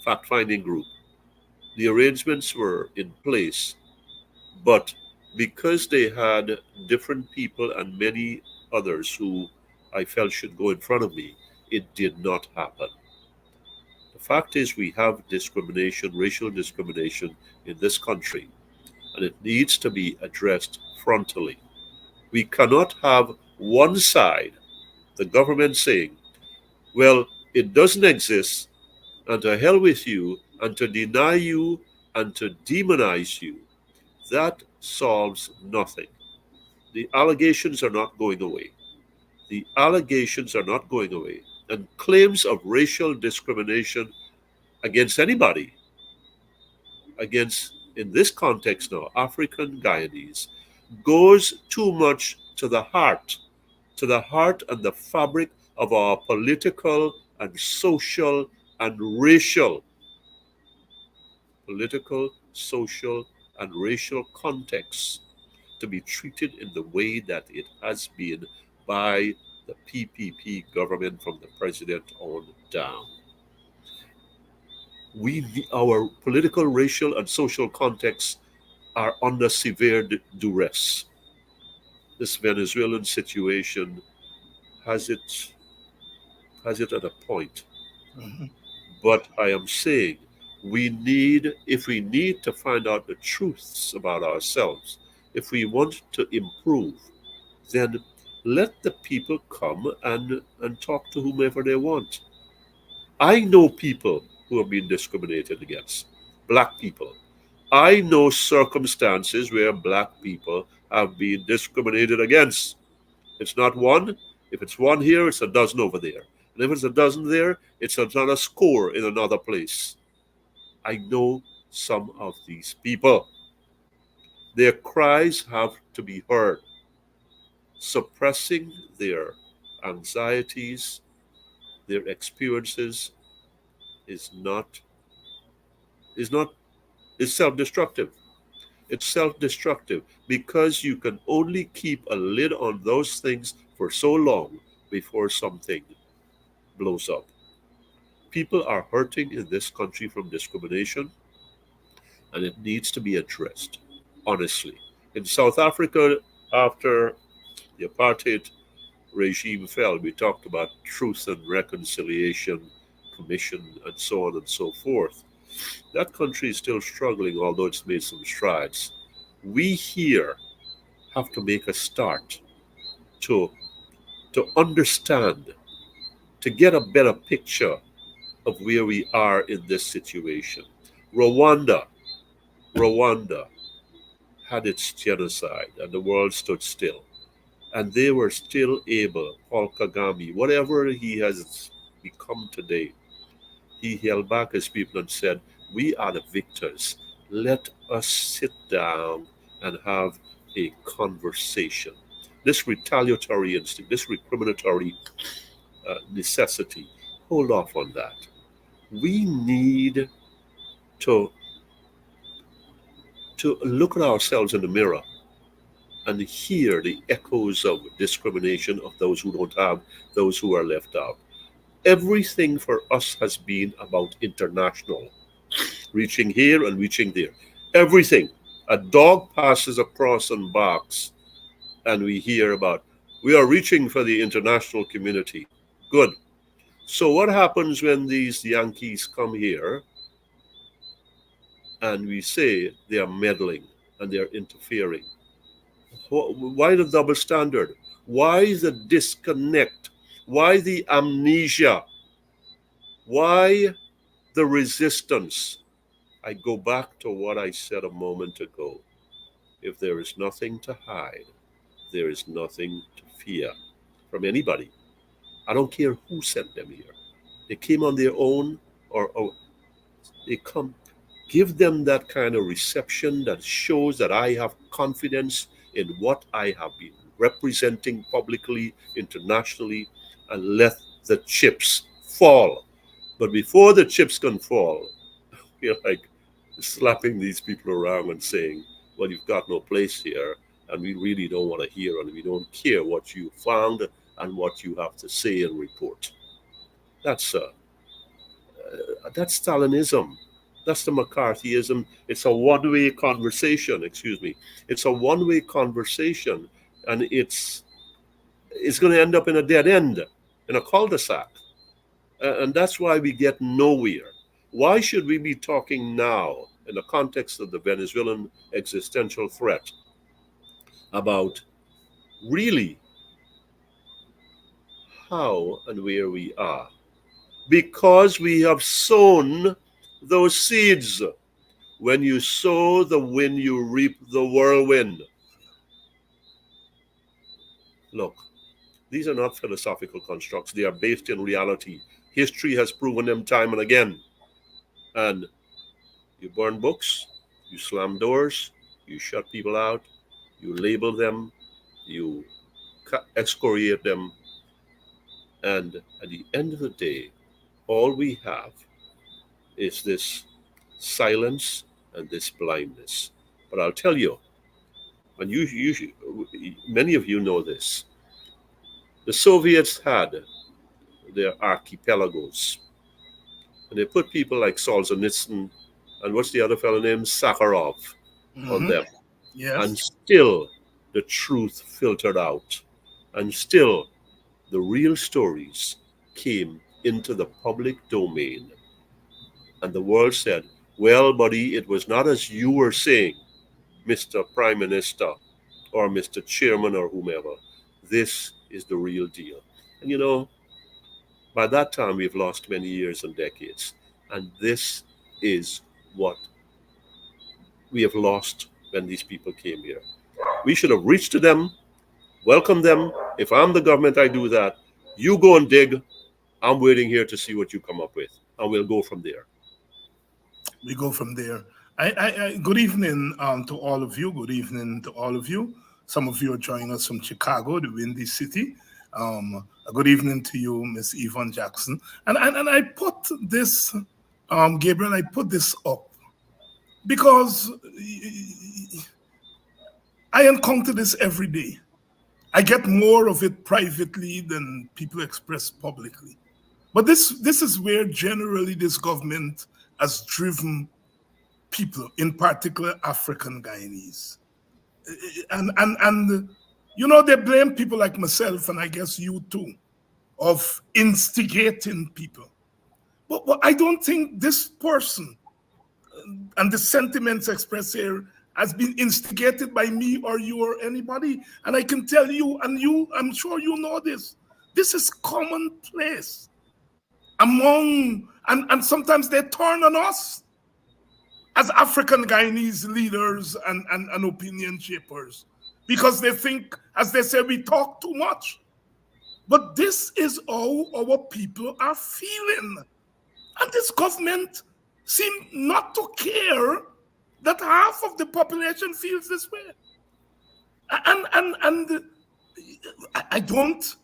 fact-finding group. The arrangements were in place, but because they had different people and many others who I felt should go in front of me, it did not happen. The fact is, we have discrimination, racial discrimination in this country, and it needs to be addressed frontally. We cannot have one side, the government, saying, well, it doesn't exist, and to hell with you, and to deny you, and to demonize you. That solves nothing. The allegations are not going away. The allegations are not going away. And claims of racial discrimination against anybody, against, in this context now, African Guyanese, goes too much to the heart and the fabric of our political and social and racial, political, social, and racial context to be treated in the way that it has been by the PPP government from the president on down. Our political, racial, and social contexts are under severe duress. This Venezuelan situation has it at a point. Mm-hmm. But I am saying, if we need to find out the truths about ourselves, if we want to improve, then let the people come and talk to whomever they want. I know people who have been discriminated against, black people. I know circumstances where black people have been discriminated against. It's not one. If it's one here, it's a dozen over there. And if it's a dozen there, it's another score in another place. I know some of these people. Their cries have to be heard. Suppressing their anxieties, their experiences is self-destructive. It's self-destructive because you can only keep a lid on those things for so long before something blows up. People are hurting in this country from discrimination, and it needs to be addressed, honestly. In South Africa, after the apartheid regime fell, we talked about Truth and Reconciliation Commission and so on and so forth. That country is still struggling, although it's made some strides. We here have to make a start to understand, to get a better picture of where we are in this situation. Rwanda had its genocide, and the world stood still. And they were still able, Paul Kagame, whatever he has become today, he held back his people and said, we are the victors. Let us sit down and have a conversation. This retaliatory instinct, this recriminatory necessity, hold off on that. We need to look at ourselves in the mirror and hear the echoes of discrimination of those who don't have, those who are left out. Everything for us has been about international, reaching here and reaching there. Everything. A dog passes across and barks, and we hear about, we are reaching for the international community. Good. So what happens when these Yankees come here and we say they are meddling and they are interfering? Why the double standard? Why the disconnect? Why the amnesia? Why the resistance? I go back to what I said a moment ago. If there is nothing to hide, there is nothing to fear from anybody. I don't care who sent them here. They came on their own, or they come. Give them that kind of reception that shows that I have confidence in what I have been representing publicly, internationally, and let the chips fall. But before the chips can fall, you're like slapping these people around and saying, well, you've got no place here, and we really don't want to hear, and we don't care what you found and what you have to say and report. That's that's Stalinism. That's the McCarthyism. It's a one-way conversation. Excuse me. It's a one-way conversation, and it's going to end up in a dead end, in a cul-de-sac, and that's why we get nowhere. Why should we be talking now, in the context of the Venezuelan existential threat, about really how and where we are? Because we have sown those seeds. When you sow the wind, you reap the whirlwind. Look, these are not philosophical constructs. They are based in reality. History has proven them time and again. And you burn books, you slam doors, you shut people out, you label them, you excoriate them. And at the end of the day, all we have is this silence and this blindness. But I'll tell you, and many of you know this, the Soviets had their archipelagos, and they put people like Solzhenitsyn and what's the other fellow named Sakharov on them. Yes. And still the truth filtered out, and still the real stories came into the public domain. And the world said, well, buddy, it was not as you were saying, Mr. Prime Minister or Mr. Chairman or whomever. This is the real deal. And you know, by that time, we've lost many years and decades. And this is what we have lost when these people came here. We should have reached to them, welcomed them. If I'm the government, I do that. You go and dig. I'm waiting here to see what you come up with. And we'll go from there. We go from there. Good evening to all of you. Good evening to all of you. Some of you are joining us from Chicago, the Windy City. A good evening to you, Miss Yvonne Jackson. And I put this, Gabriel, I put this up because I encounter this every day. I get more of it privately than people express publicly. But this is where generally this government has driven people, in particular African Guyanese. And you know, they blame people like myself, and I guess you too, of instigating people. But I don't think this person and the sentiments expressed here has been instigated by me or you or anybody. And I can tell you, and you, I'm sure you know this is commonplace among, and sometimes they turn on us as African Guyanese leaders and opinion shapers, because they think, as they say, we talk too much. But this is how our people are feeling. And this government seems not to care that half of the population feels this way. And I don't,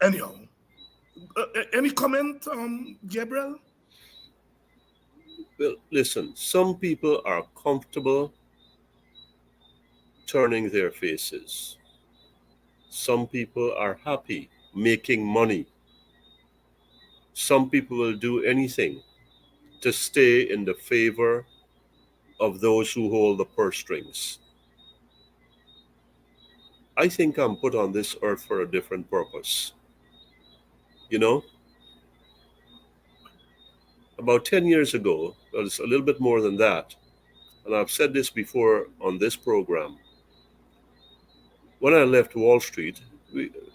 anyhow. Any comment, Gabriel? Well, listen, some people are comfortable turning their faces. Some people are happy making money. Some people will do anything to stay in the favor of those who hold the purse strings. I think I'm put on this earth for a different purpose. You know, about 10 years ago, well, it's a little bit more than that, and I've said this before on this program, when I left Wall Street,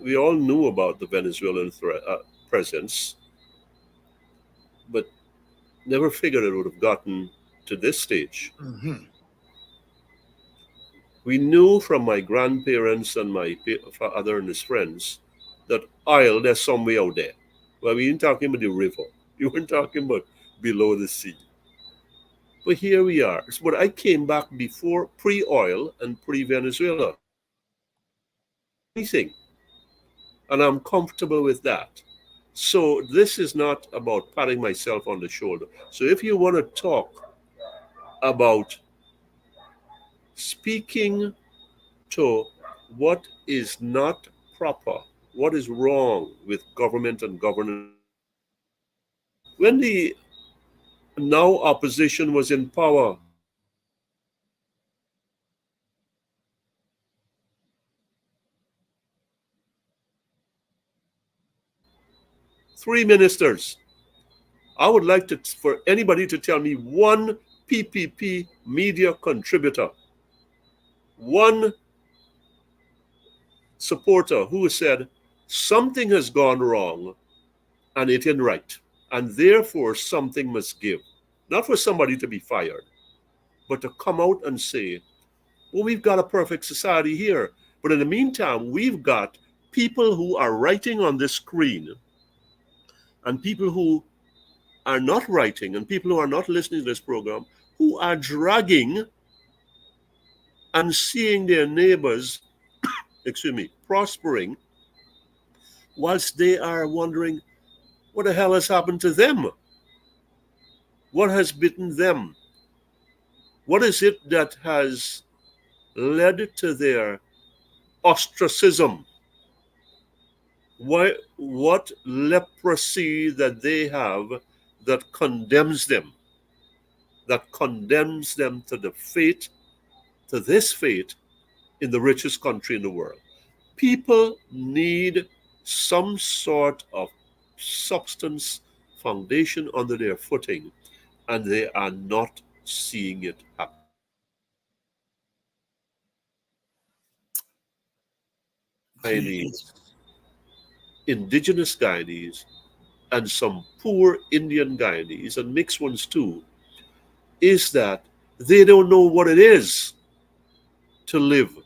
we all knew about the Venezuelan presence, but never figured it would have gotten to this stage. Mm-hmm. We knew from my grandparents and my father and his friends that oil, there's some way out there. Well, we weren't talking about the river. You weren't talking about below the sea. But here we are. But I came back before pre-oil and pre-Venezuela. Anything. And I'm comfortable with that. So this is not about patting myself on the shoulder. So if you want to talk about speaking to what is not proper, what is wrong with government and governance, when the now opposition was in power, 3 ministers. I would like to for anybody to tell me one PPP media contributor, one supporter who said something has gone wrong and it ain't right, and therefore something must give. Not for somebody to be fired, but to come out and say, well, we've got a perfect society here. But in the meantime, we've got people who are writing on this screen and people who are not writing and people who are not listening to this program who are dragging and seeing their neighbors, prospering, whilst they are wondering what the hell has happened to them? What has bitten them? What is it that has led to their ostracism? What leprosy that they have that condemns them, to the fate, to this fate in the richest country in the world? People need some sort of substance, foundation under their footing, and they are not seeing it happen. Guyanese, indigenous Guyanese, and some poor Indian Guyanese, and mixed ones too, is that they don't know what it is to live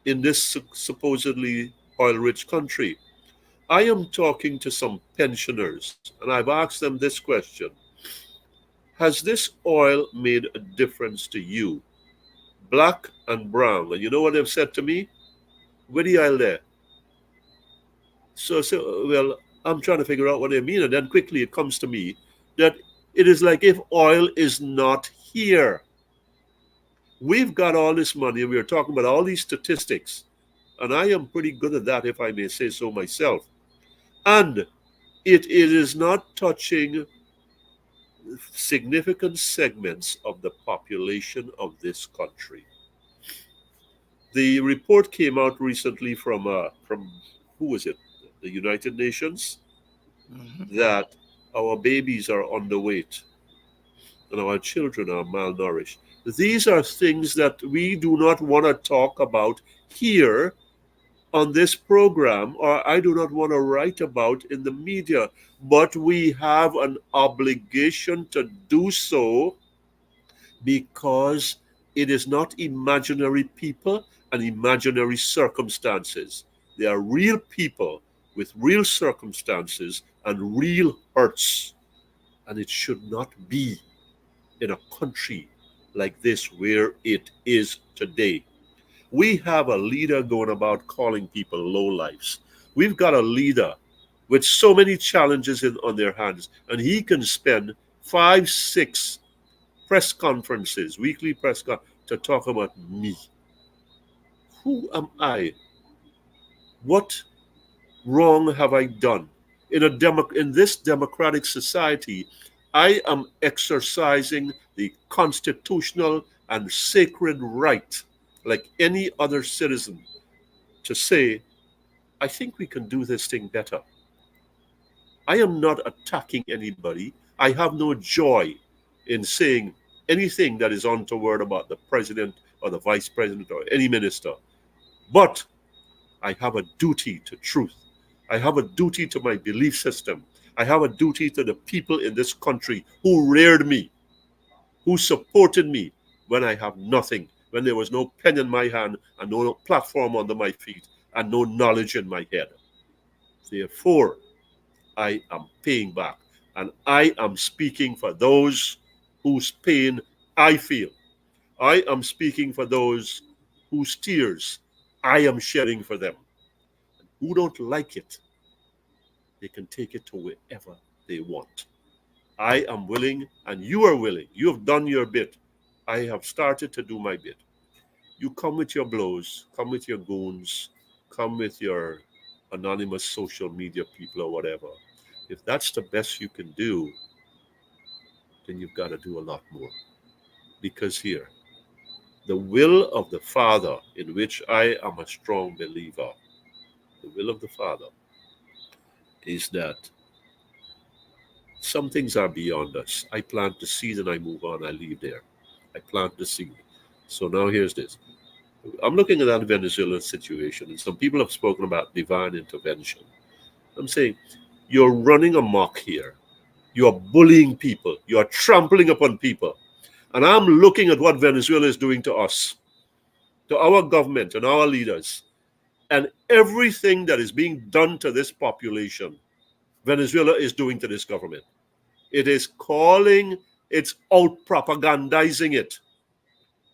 in this supposedly oil rich country. I am talking to some pensioners, and I've asked them this question: has this oil made a difference to you, black and brown? And you know what they've said to me? Where the oil there? So, well, I'm trying to figure out what they mean. And then quickly it comes to me that it is like if oil is not here. We've got all this money, and we are talking about all these statistics. And I am pretty good at that, if I may say so myself. And it is not touching significant segments of the population of this country. The report came out recently from who was it? The United Nations, that our babies are underweight and our children are malnourished. These are things that we do not want to talk about here on this program, or I do not want to write about in the media, but we have an obligation to do so because it is not imaginary people and imaginary circumstances. They are real people with real circumstances and real hurts. And it should not be in a country like this where it is today. We have a leader going about calling people lowlifes. We've got a leader with so many challenges on their hands, and he can spend 5, 6 press conferences, weekly press conferences, to talk about me. Who am I? What wrong have I done? In this democratic society, I am exercising the constitutional and sacred right, like any other citizen, to say, I think we can do this thing better. I am not attacking anybody. I have no joy in saying anything that is untoward about the president or the vice president or any minister. But I have a duty to truth. I have a duty to my belief system. I have a duty to the people in this country who reared me, who supported me when I have nothing, when there was no pen in my hand and no platform under my feet and no knowledge in my head. Therefore, I am paying back, and I am speaking for those whose pain I feel. I am speaking for those whose tears I am shedding for them, who don't like it. they can take it to wherever they want. I am willing, and you are willing. You have done your bit. I have started to do my bit. You come with your blows, come with your goons, come with your anonymous social media people or whatever. If that's the best you can do, then you've got to do a lot more. Because here, the will of the Father, in which I am a strong believer, the will of the Father is that some things are beyond us. I plant the seed and I move on, I leave there. I plant the seed. So now here's this. I'm looking at that Venezuelan situation, and some people have spoken about divine intervention. I'm saying, you're running amok here. You're bullying people. You're trampling upon people. And I'm looking at what Venezuela is doing to us, to our government and our leaders. And everything that is being done to this population, Venezuela is doing to this government. It is calling, it's out propagandizing it.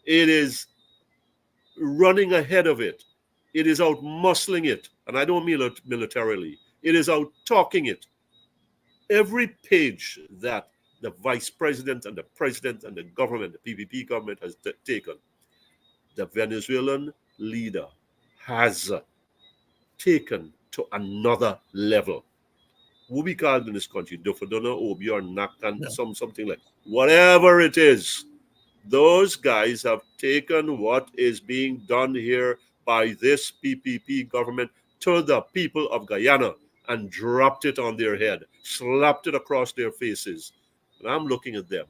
It is running ahead of it. It is out muscling it. And I don't mean it militarily. It is out talking it. Every page that the vice president and the president and the government, the PPP government has taken, the Venezuelan leader has taken to another level. What we call in this country, Dufadona, Obi, or Nakan, something like whatever it is. Those guys have taken what is being done here by this PPP government to the people of Guyana and dropped it on their head, slapped it across their faces. And I'm looking at them.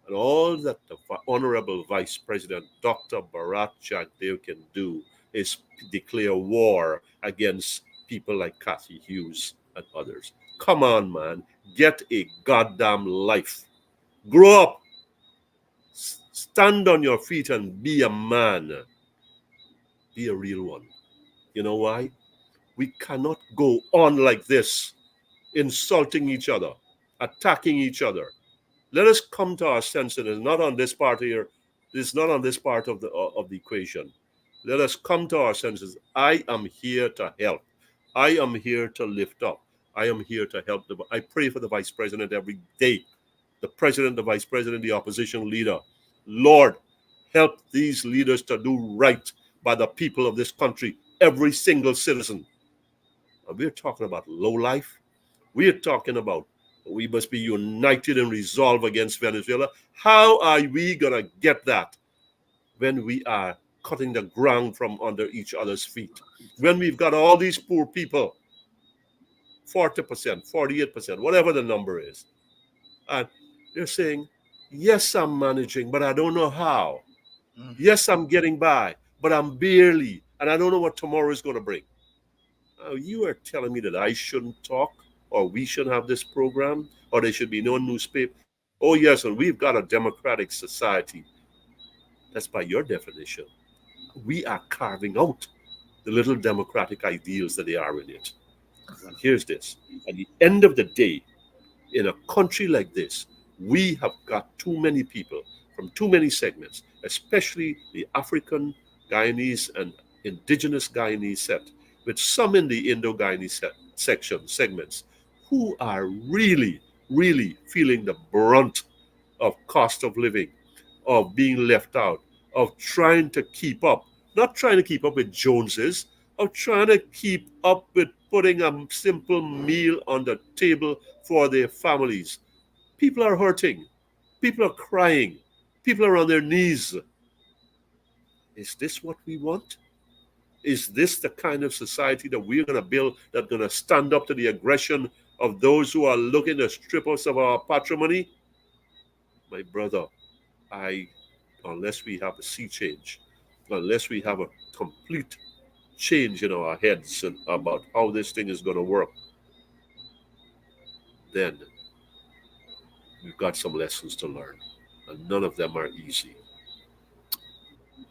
And all that the Honorable Vice President Dr. Bharat Jagdev can do is declare war against people like Kathy Hughes and others. Come on, man. Get a goddamn life. Grow up. Stand on your feet and be a man. Be a real one. You know why? We cannot go on like this, insulting each other, attacking each other. Let us come to our senses. It's not on this part here. It's not on this part of the equation. Let us come to our senses. I am here to help. I am here to lift up. I am here to help. I pray for the vice president every day. The president, the vice president, the opposition leader. Lord, help these leaders to do right by the people of this country, every single citizen. And we're talking about low life. We're talking about we must be united and resolve against Venezuela. How are we going to get that when we are cutting the ground from under each other's feet? When we've got all these poor people, 40%, 48%, whatever the number is. And they're saying, yes, I'm managing, but I don't know how. Yes, I'm getting by, but I'm barely, and I don't know what tomorrow is going to bring. You are telling me that I shouldn't talk, or we shouldn't have this program, or there should be no newspaper. Oh, yes, and we've got a democratic society. That's by your definition. We are carving out the little democratic ideals that they are in it. And here's this. At the end of the day, in a country like this, we have got too many people from too many segments, especially the African Guyanese and indigenous Guyanese set, with some in the Indo-Guyanese segments, who are really, really feeling the brunt of cost of living, of being left out, of trying to keep up, not trying to keep up with Joneses, of trying to keep up with putting a simple meal on the table for their families. People are hurting. People are crying. People are on their knees. Is this what we want? Is this the kind of society that we're going to build that's going to stand up to the aggression of those who are looking to strip us of our patrimony? My brother, unless we have a sea change, unless we have a complete change in our heads about how this thing is going to work, then we've got some lessons to learn, and none of them are easy.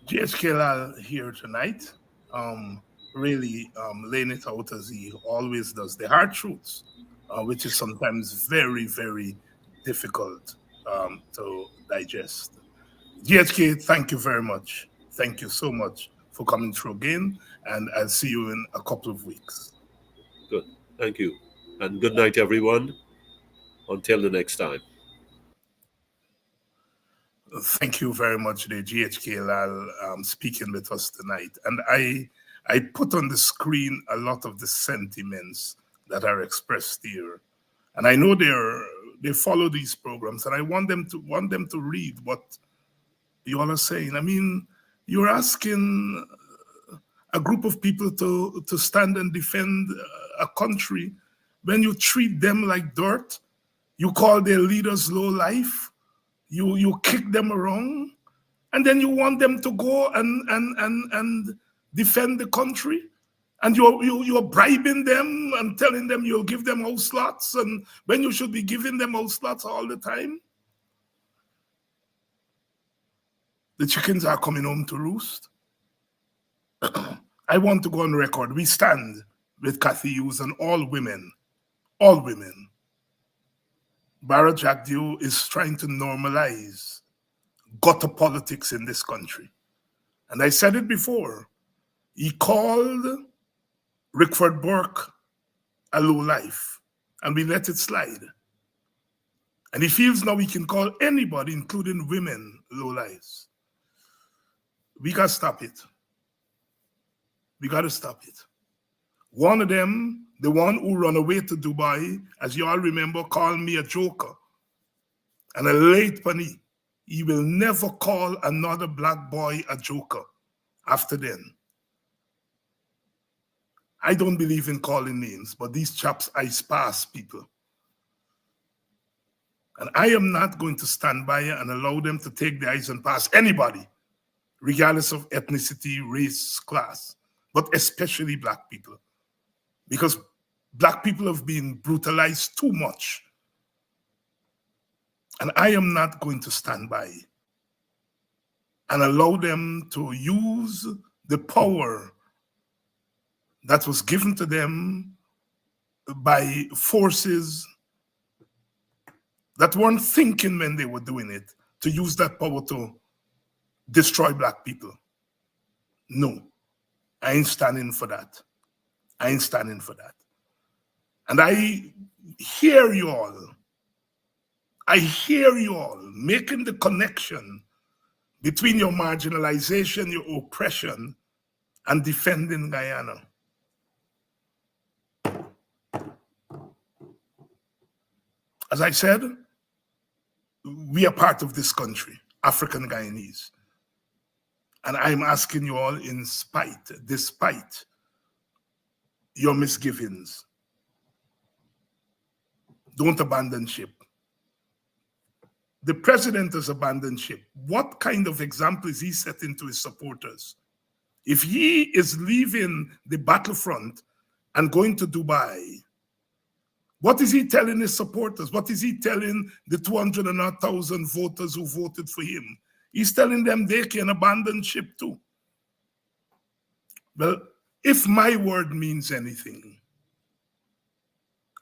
GHK Lall here tonight, really laying it out as he always does, the hard truths, which is sometimes very, very difficult to digest. GHK, thank you very much. Thank you so much for coming through again, and I'll see you in a couple of weeks. Good. Thank you. And good night, everyone. Until the next time. Thank you very much, the GHK Lall, speaking with us tonight. And I put on the screen a lot of the sentiments that are expressed here. And I know they follow these programs, and I want them to read what you all are saying. I mean, you're asking a group of people to stand and defend a country when you treat them like dirt. You call their leaders low life. You kick them around, and then you want them to go and defend the country, and you're bribing them and telling them you'll give them house lots, and when you should be giving them house lots all the time. The chickens are coming home to roost. I want to go on record. We stand with Cathy Hughes and all women. All women. Barra Jagdeo is trying to normalize gutter politics in this country. And I said it before. He called Rickford Burke a low life, and we let it slide. And he feels now he can call anybody, including women, low lives. We got to stop it. We got to stop it. One of them, the one who ran away to Dubai, as you all remember, called me a joker and a late penny. He will never call another black boy a joker after then. I don't believe in calling names, but these chaps ice pass people. And I am not going to stand by and allow them to take the ice and pass anybody, regardless of ethnicity, race, class, but especially black people. Because black people have been brutalized too much. And I am not going to stand by and allow them to use the power that was given to them by forces that weren't thinking when they were doing it, to use that power to destroy black people. No, I ain't standing for that. I ain't standing for that. And I hear you all. I hear you all making the connection between your marginalization, your oppression, and defending Guyana. As I said, we are part of this country, African Guyanese. And I'm asking you all, despite your misgivings, don't abandon ship. The president has abandoned ship. What kind of example is he setting to his supporters? If he is leaving the battlefront and going to Dubai, what is he telling his supporters? What is he telling the 200,000 voters who voted for him? He's telling them they can abandon ship too. Well, if my word means anything,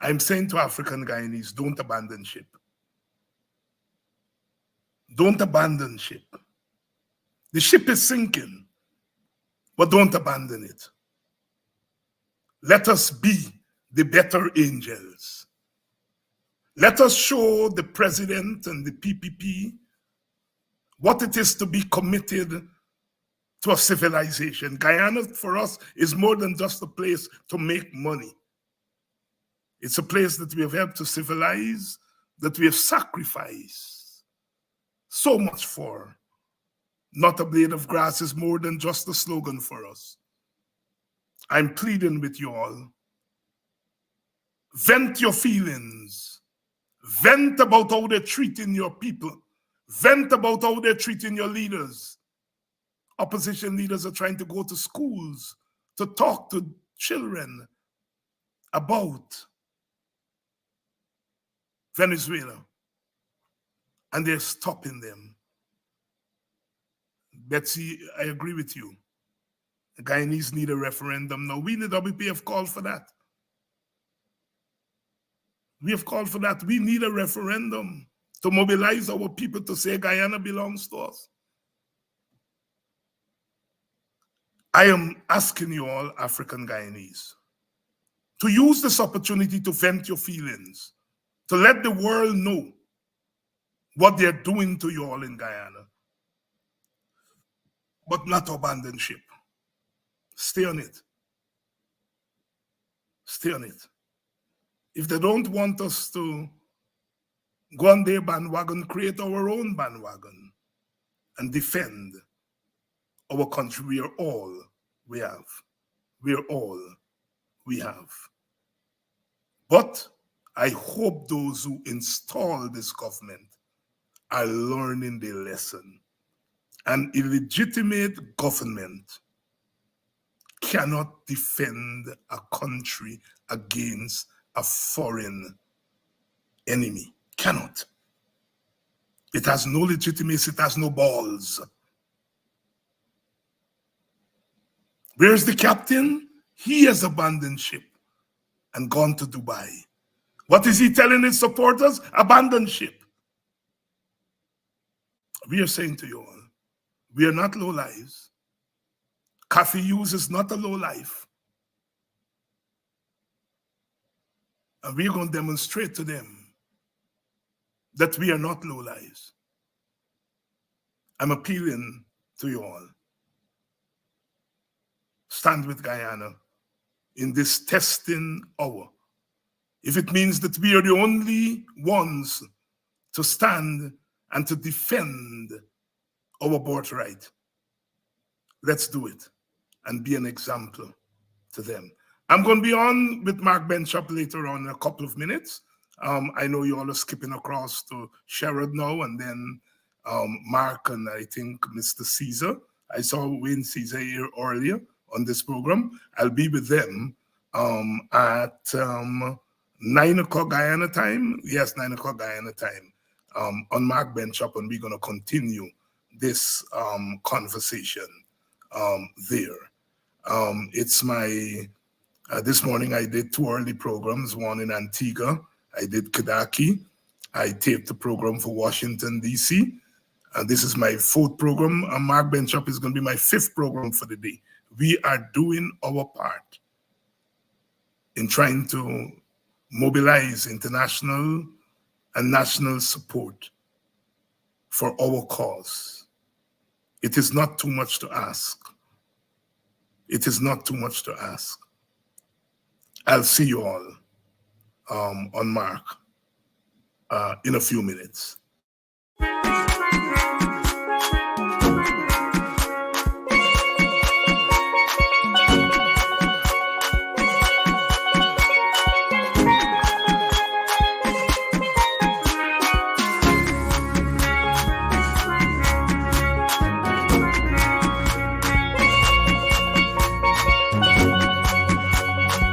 I'm saying to African Guyanese, don't abandon ship. Don't abandon ship. The ship is sinking, but don't abandon it. Let us be the better angels. Let us show the president and the PPP what it is to be committed to a civilization. Guyana, for us, is more than just a place to make money. It's a place that we have helped to civilize, that we have sacrificed so much for. Not a blade of grass is more than just a slogan for us. I'm pleading with you all. Vent your feelings. Vent about how they're treating your people. Vent about how they're treating your leaders. Opposition leaders are trying to go to schools to talk to children about Venezuela. And they're stopping them. Betsy, I agree with you. The Guyanese need a referendum now. We in the WP have called for that. We have called for that. We need a referendum to mobilize our people to say Guyana belongs to us. I am asking you all, African Guyanese, to use this opportunity to vent your feelings, to let the world know what they're doing to you all in Guyana, but not abandon ship. Stay on it. Stay on it. If they don't want us to go on their bandwagon, create our own bandwagon and defend our country. We are all we have. We are all we have. But I hope those who install this government are learning their lesson. An illegitimate government cannot defend a country against a foreign enemy. Cannot. It has no legitimacy, it has no balls. Where's the captain? He has abandoned ship and gone to Dubai. What is he telling his supporters? Abandon ship. We are saying to you all, we are not low lives. Coffee use is not a low life. And we're going to demonstrate to them that we are not low lives. I'm appealing to you all. Stand with Guyana in this testing hour. If it means that we are the only ones to stand and to defend our birthright, let's do it and be an example to them. I'm going to be on with Mark Benchop later on in a couple of minutes. I know you all are skipping across to Sherrod now, and then Mark and I think Mr. Caesar. I saw Wayne Caesar here earlier on this program. I'll be with them at 9 o'clock Guyana time. Yes, 9 o'clock Guyana time on Mark Benchop, and we're going to continue this conversation there. It's my, this morning I did 2 early programs, one in Antigua. I did Kadaki. I taped the program for Washington, D.C. This is my 4th program. Mark Benchop is going to be my 5th program for the day. We are doing our part in trying to mobilize international and national support for our cause. It is not too much to ask. It is not too much to ask. I'll see you all on Mark in a few minutes.